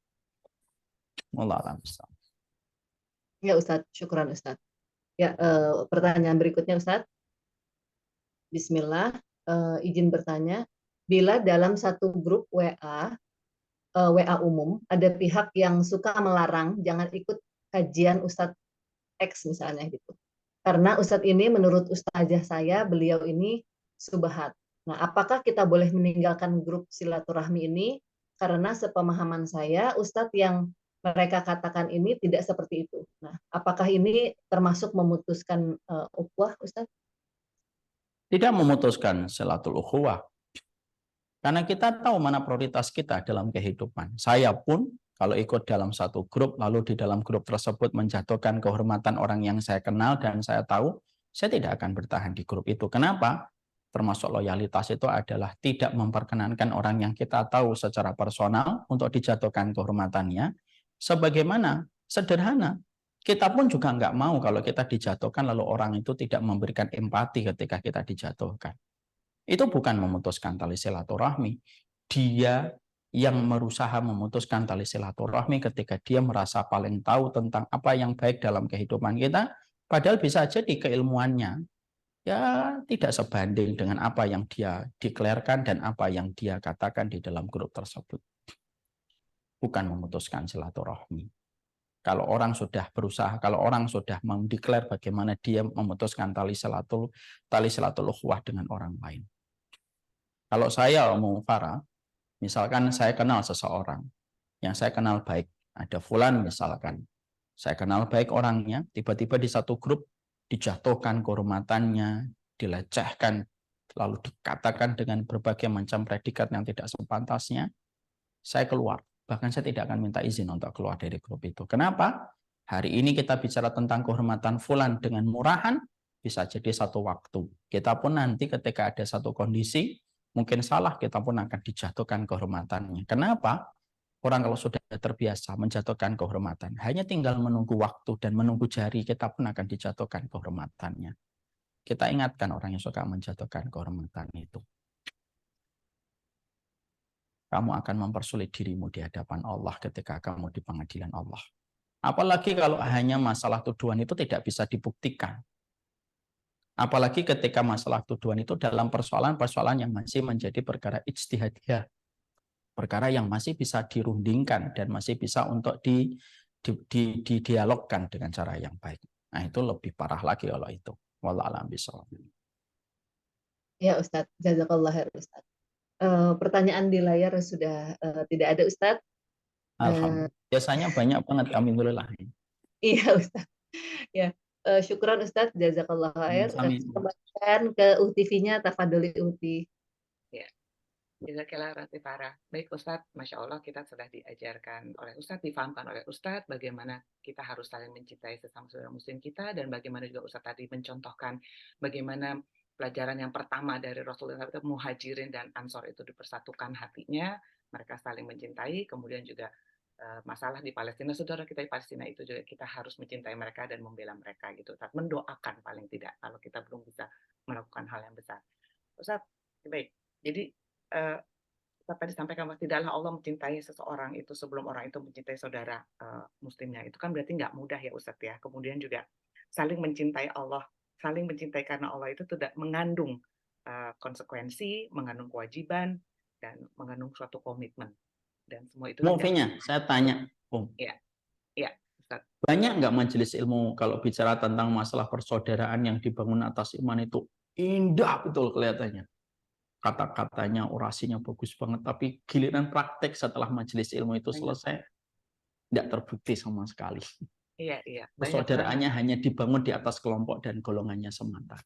S1: Wallahu a'lam bishawab.
S3: Ya Ustadz, syukuran Ustadz. Ya, pertanyaan berikutnya Ustadz. Bismillah, izin bertanya, bila dalam satu grup WA umum, ada pihak yang suka melarang jangan ikut kajian Ustadz X misalnya gitu. Karena Ustadz ini menurut ustazah saya, beliau ini subhat. Nah, apakah kita boleh meninggalkan grup silaturahmi ini? Karena sepemahaman saya, Ustadz yang mereka katakan ini tidak seperti itu. Nah, apakah ini termasuk memutuskan ukhuwah, Ustadz?
S1: Tidak memutuskan silatul ukhuwah. Karena kita tahu mana prioritas kita dalam kehidupan. Saya pun kalau ikut dalam satu grup, lalu di dalam grup tersebut menjatuhkan kehormatan orang yang saya kenal dan saya tahu, saya tidak akan bertahan di grup itu. Kenapa? Termasuk loyalitas itu adalah tidak memperkenankan orang yang kita tahu secara personal untuk dijatuhkan kehormatannya. Sebagaimana sederhana, kita pun juga nggak mau kalau kita dijatuhkan lalu orang itu tidak memberikan empati ketika kita dijatuhkan. Itu bukan memutuskan tali silaturahmi. Dia yang berusaha memutuskan tali silaturahmi ketika dia merasa paling tahu tentang apa yang baik dalam kehidupan kita, padahal bisa jadi keilmuannya ya tidak sebanding dengan apa yang dia deklarkan dan apa yang dia katakan di dalam grup tersebut. Bukan memutuskan silaturahmi. Kalau orang sudah berusaha, kalau orang sudah mendeklar bagaimana dia memutuskan tali silatul ukhuwah dengan orang lain. Kalau saya mau Farah, misalkan saya kenal seseorang yang saya kenal baik, ada fulan misalkan, saya kenal baik orangnya, tiba-tiba di satu grup dijatuhkan kehormatannya, dilecehkan, lalu dikatakan dengan berbagai macam predikat yang tidak sepantasnya, saya keluar. Bahkan saya tidak akan minta izin untuk keluar dari grup itu. Kenapa? Hari ini kita bicara tentang kehormatan fulan dengan murahan, bisa jadi satu waktu. Kita pun nanti ketika ada satu kondisi, mungkin salah, kita pun akan dijatuhkan kehormatannya. Kenapa? Orang kalau sudah terbiasa menjatuhkan kehormatan, hanya tinggal menunggu waktu dan menunggu jari, kita pun akan dijatuhkan kehormatannya. Kita ingatkan orang yang suka menjatuhkan kehormatan itu. Kamu akan mempersulit dirimu di hadapan Allah ketika kamu di pengadilan Allah. Apalagi kalau hanya masalah tuduhan itu tidak bisa dibuktikan. Apalagi ketika masalah tuduhan itu dalam persoalan-persoalan yang masih menjadi perkara ijtihadiyah. Perkara yang masih bisa dirundingkan dan masih bisa untuk didialogkan dengan cara yang baik. Nah, itu lebih parah lagi kalau itu. Wallahu a'lam bishawab.
S3: Ya Ustadz, jazakallah khair Ustadz. Pertanyaan di layar sudah tidak ada Ustadz.
S1: Alhamdulillah. Biasanya banyak banget, alhamdulillah.
S3: Iya Ustaz. Ya, syukran Ustaz, jazakallah khair.
S1: Sami.
S3: Kembalikan ke UTV-nya, tafadholi Uti.
S2: Ya, jazakallah Rati Farah. Baik Ustadz, Masya Allah kita sudah diajarkan oleh Ustadz, difahamkan oleh Ustadz bagaimana kita harus saling mencintai sesama saudara muslim kita, dan bagaimana juga Ustadz tadi mencontohkan bagaimana pelajaran yang pertama dari Rasulullah itu Muhajirin dan Ansor itu dipersatukan hatinya, mereka saling mencintai, kemudian juga masalah di Palestina, saudara kita di Palestina itu juga kita harus mencintai mereka dan membela mereka gitu, Ustadz, mendoakan paling tidak kalau kita belum bisa melakukan hal yang besar. Ustadz, baik. Jadi tadi sampaikan bahwa tidaklah Allah mencintai seseorang itu sebelum orang itu mencintai saudara muslimnya. Itu kan berarti nggak mudah ya Ustadz ya. Kemudian juga saling mencintai Allah, saling mencintai karena Allah itu tidak mengandung konsekuensi, mengandung kewajiban, dan mengandung suatu komitmen. Dan semua itu
S1: Muftinya, saya tanya,
S2: ya, ya, Ustadz.
S1: banyak nggak majelis ilmu kalau bicara tentang masalah persaudaraan yang dibangun atas iman itu indah betul kelihatannya. Kata-katanya, orasinya bagus banget, tapi giliran praktek setelah majelis ilmu itu selesai, tidak terbukti sama sekali.
S2: Iya.
S1: Persaudaraannya hanya dibangun di atas kelompok dan golongannya semata.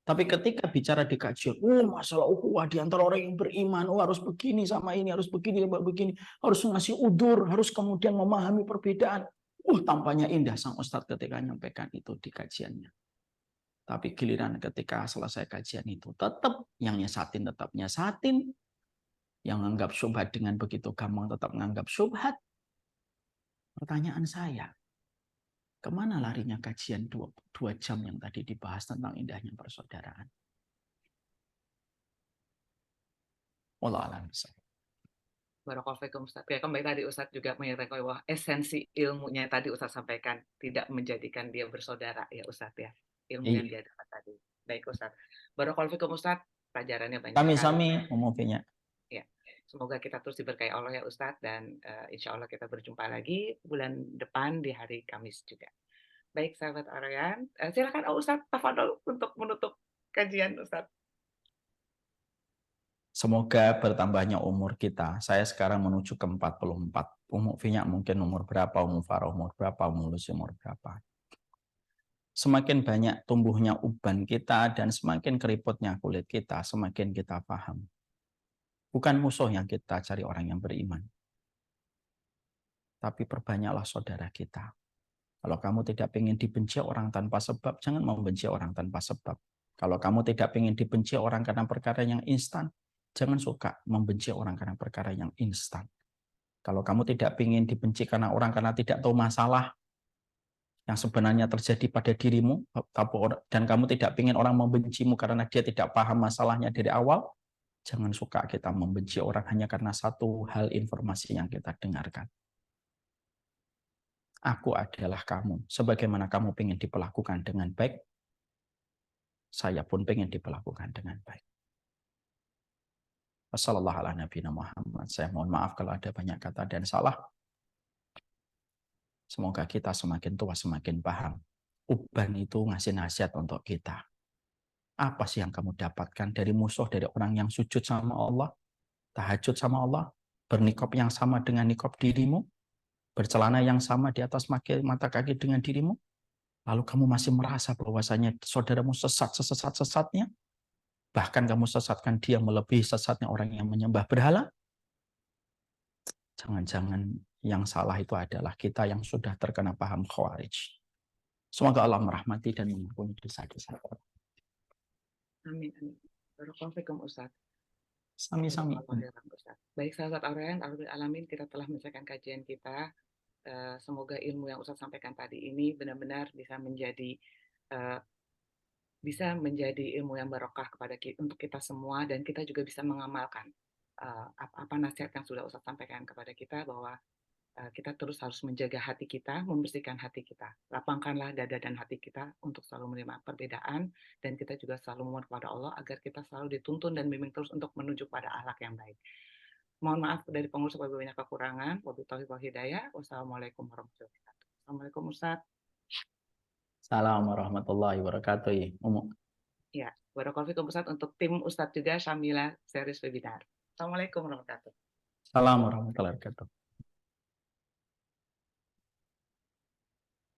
S1: Tapi ketika bicara di kajian, masalah ukhuwah di antara orang yang beriman, harus begini sama ini, harus begini, harus ngasih udur, harus kemudian memahami perbedaan. Tampaknya indah sang Ustadz ketika menyampaikan itu di kajiannya. Tapi giliran ketika selesai kajian itu, tetap yang nyesatin tetap nyesatin, yang menganggap syubhat dengan begitu gampang tetap menganggap syubhat. Pertanyaan saya, kemana larinya kajian 2 jam yang tadi dibahas tentang indahnya persaudaraan? Wallahu a'lam bishawab.
S2: Barakallahu Ustaz. Ya, kembali tadi Ustaz juga menyatakan bahwa esensi ilmunya tadi Ustaz sampaikan tidak menjadikan dia bersaudara ya Ustaz ya. Ilmu yang dia dapat tadi. Baik Ustaz. Barakallahu Ustaz. Pelajarannya banyak sekali.
S1: Sami-sami umumnya.
S2: Ya. Semoga kita terus diberkahi Allah ya Ustaz, dan insya Allah kita berjumpa lagi bulan depan di hari Kamis juga. Baik sahabat Arayan, silakan Ustaz tafadhol untuk menutup kajian Ustaz.
S1: Semoga bertambahnya umur kita. Saya sekarang menuju ke 44. Umumnya mungkin umur berapa, umur Farah umur berapa, umur Lucy umur berapa. Semakin banyak tumbuhnya uban kita dan semakin keriputnya kulit kita, semakin kita paham. Bukan musuh yang kita cari orang yang beriman. Tapi perbanyaklah saudara kita. Kalau kamu tidak ingin dibenci orang tanpa sebab, jangan membenci orang tanpa sebab. Kalau kamu tidak ingin dibenci orang karena perkara yang instan, jangan suka membenci orang karena perkara yang instan. Kalau kamu tidak ingin dibenci karena orang karena tidak tahu masalah yang sebenarnya terjadi pada dirimu, dan kamu tidak ingin orang membencimu karena dia tidak paham masalahnya dari awal, jangan suka kita membenci orang hanya karena satu hal informasi yang kita dengarkan. Aku adalah kamu. Sebagaimana kamu ingin diperlakukan dengan baik, saya pun ingin diperlakukan dengan baik. Wassalamualaikum. Saya mohon maaf kalau ada banyak kata dan salah. Semoga kita semakin tua semakin paham. Uban itu ngasih nasihat untuk kita. Apa sih yang kamu dapatkan dari musuh, dari orang yang sujud sama Allah, tahajud sama Allah, bernikob yang sama dengan nikob dirimu, bercelana yang sama di atas mata kaki dengan dirimu, lalu kamu masih merasa bahwasanya saudaramu sesat-sesat-sesatnya, bahkan kamu sesatkan dia melebihi sesatnya orang yang menyembah berhala. Jangan-jangan yang salah itu adalah kita yang sudah terkena paham Khawarij. Semoga Allah merahmati dan mengampuni dosa-dosa.
S2: Amin. Barakallahu Ustaz.
S1: Sami-sami.
S2: Baik sahabat Arayan, alamin kita telah menyelesaikan kajian kita. Semoga ilmu yang Ustaz sampaikan tadi ini benar-benar bisa menjadi ilmu yang barokah untuk kita semua, dan kita juga bisa mengamalkan apa nasihat yang sudah Ustaz sampaikan kepada kita, bahwa kita terus harus menjaga hati kita, membersihkan hati kita. Lapangkanlah dada dan hati kita untuk selalu menerima perbedaan, dan kita juga selalu memohon kepada Allah agar kita selalu dituntun dan bimbing terus untuk menuju pada akhlak yang baik. Mohon maaf dari pengurus apabila banyak kekurangan. Wabillahi taufiq wal hidayah. Wassalamualaikum warahmatullahi wabarakatuh. Assalamualaikum Ustaz.
S1: Assalamualaikum warahmatullahi wabarakatuh.
S2: Ya, barakallahu Ustaz, untuk tim Ustaz juga Syamila series webinar. Assalamualaikum warahmatullahi wabarakatuh.
S1: Assalamualaikum warahmatullahi wabarakatuh.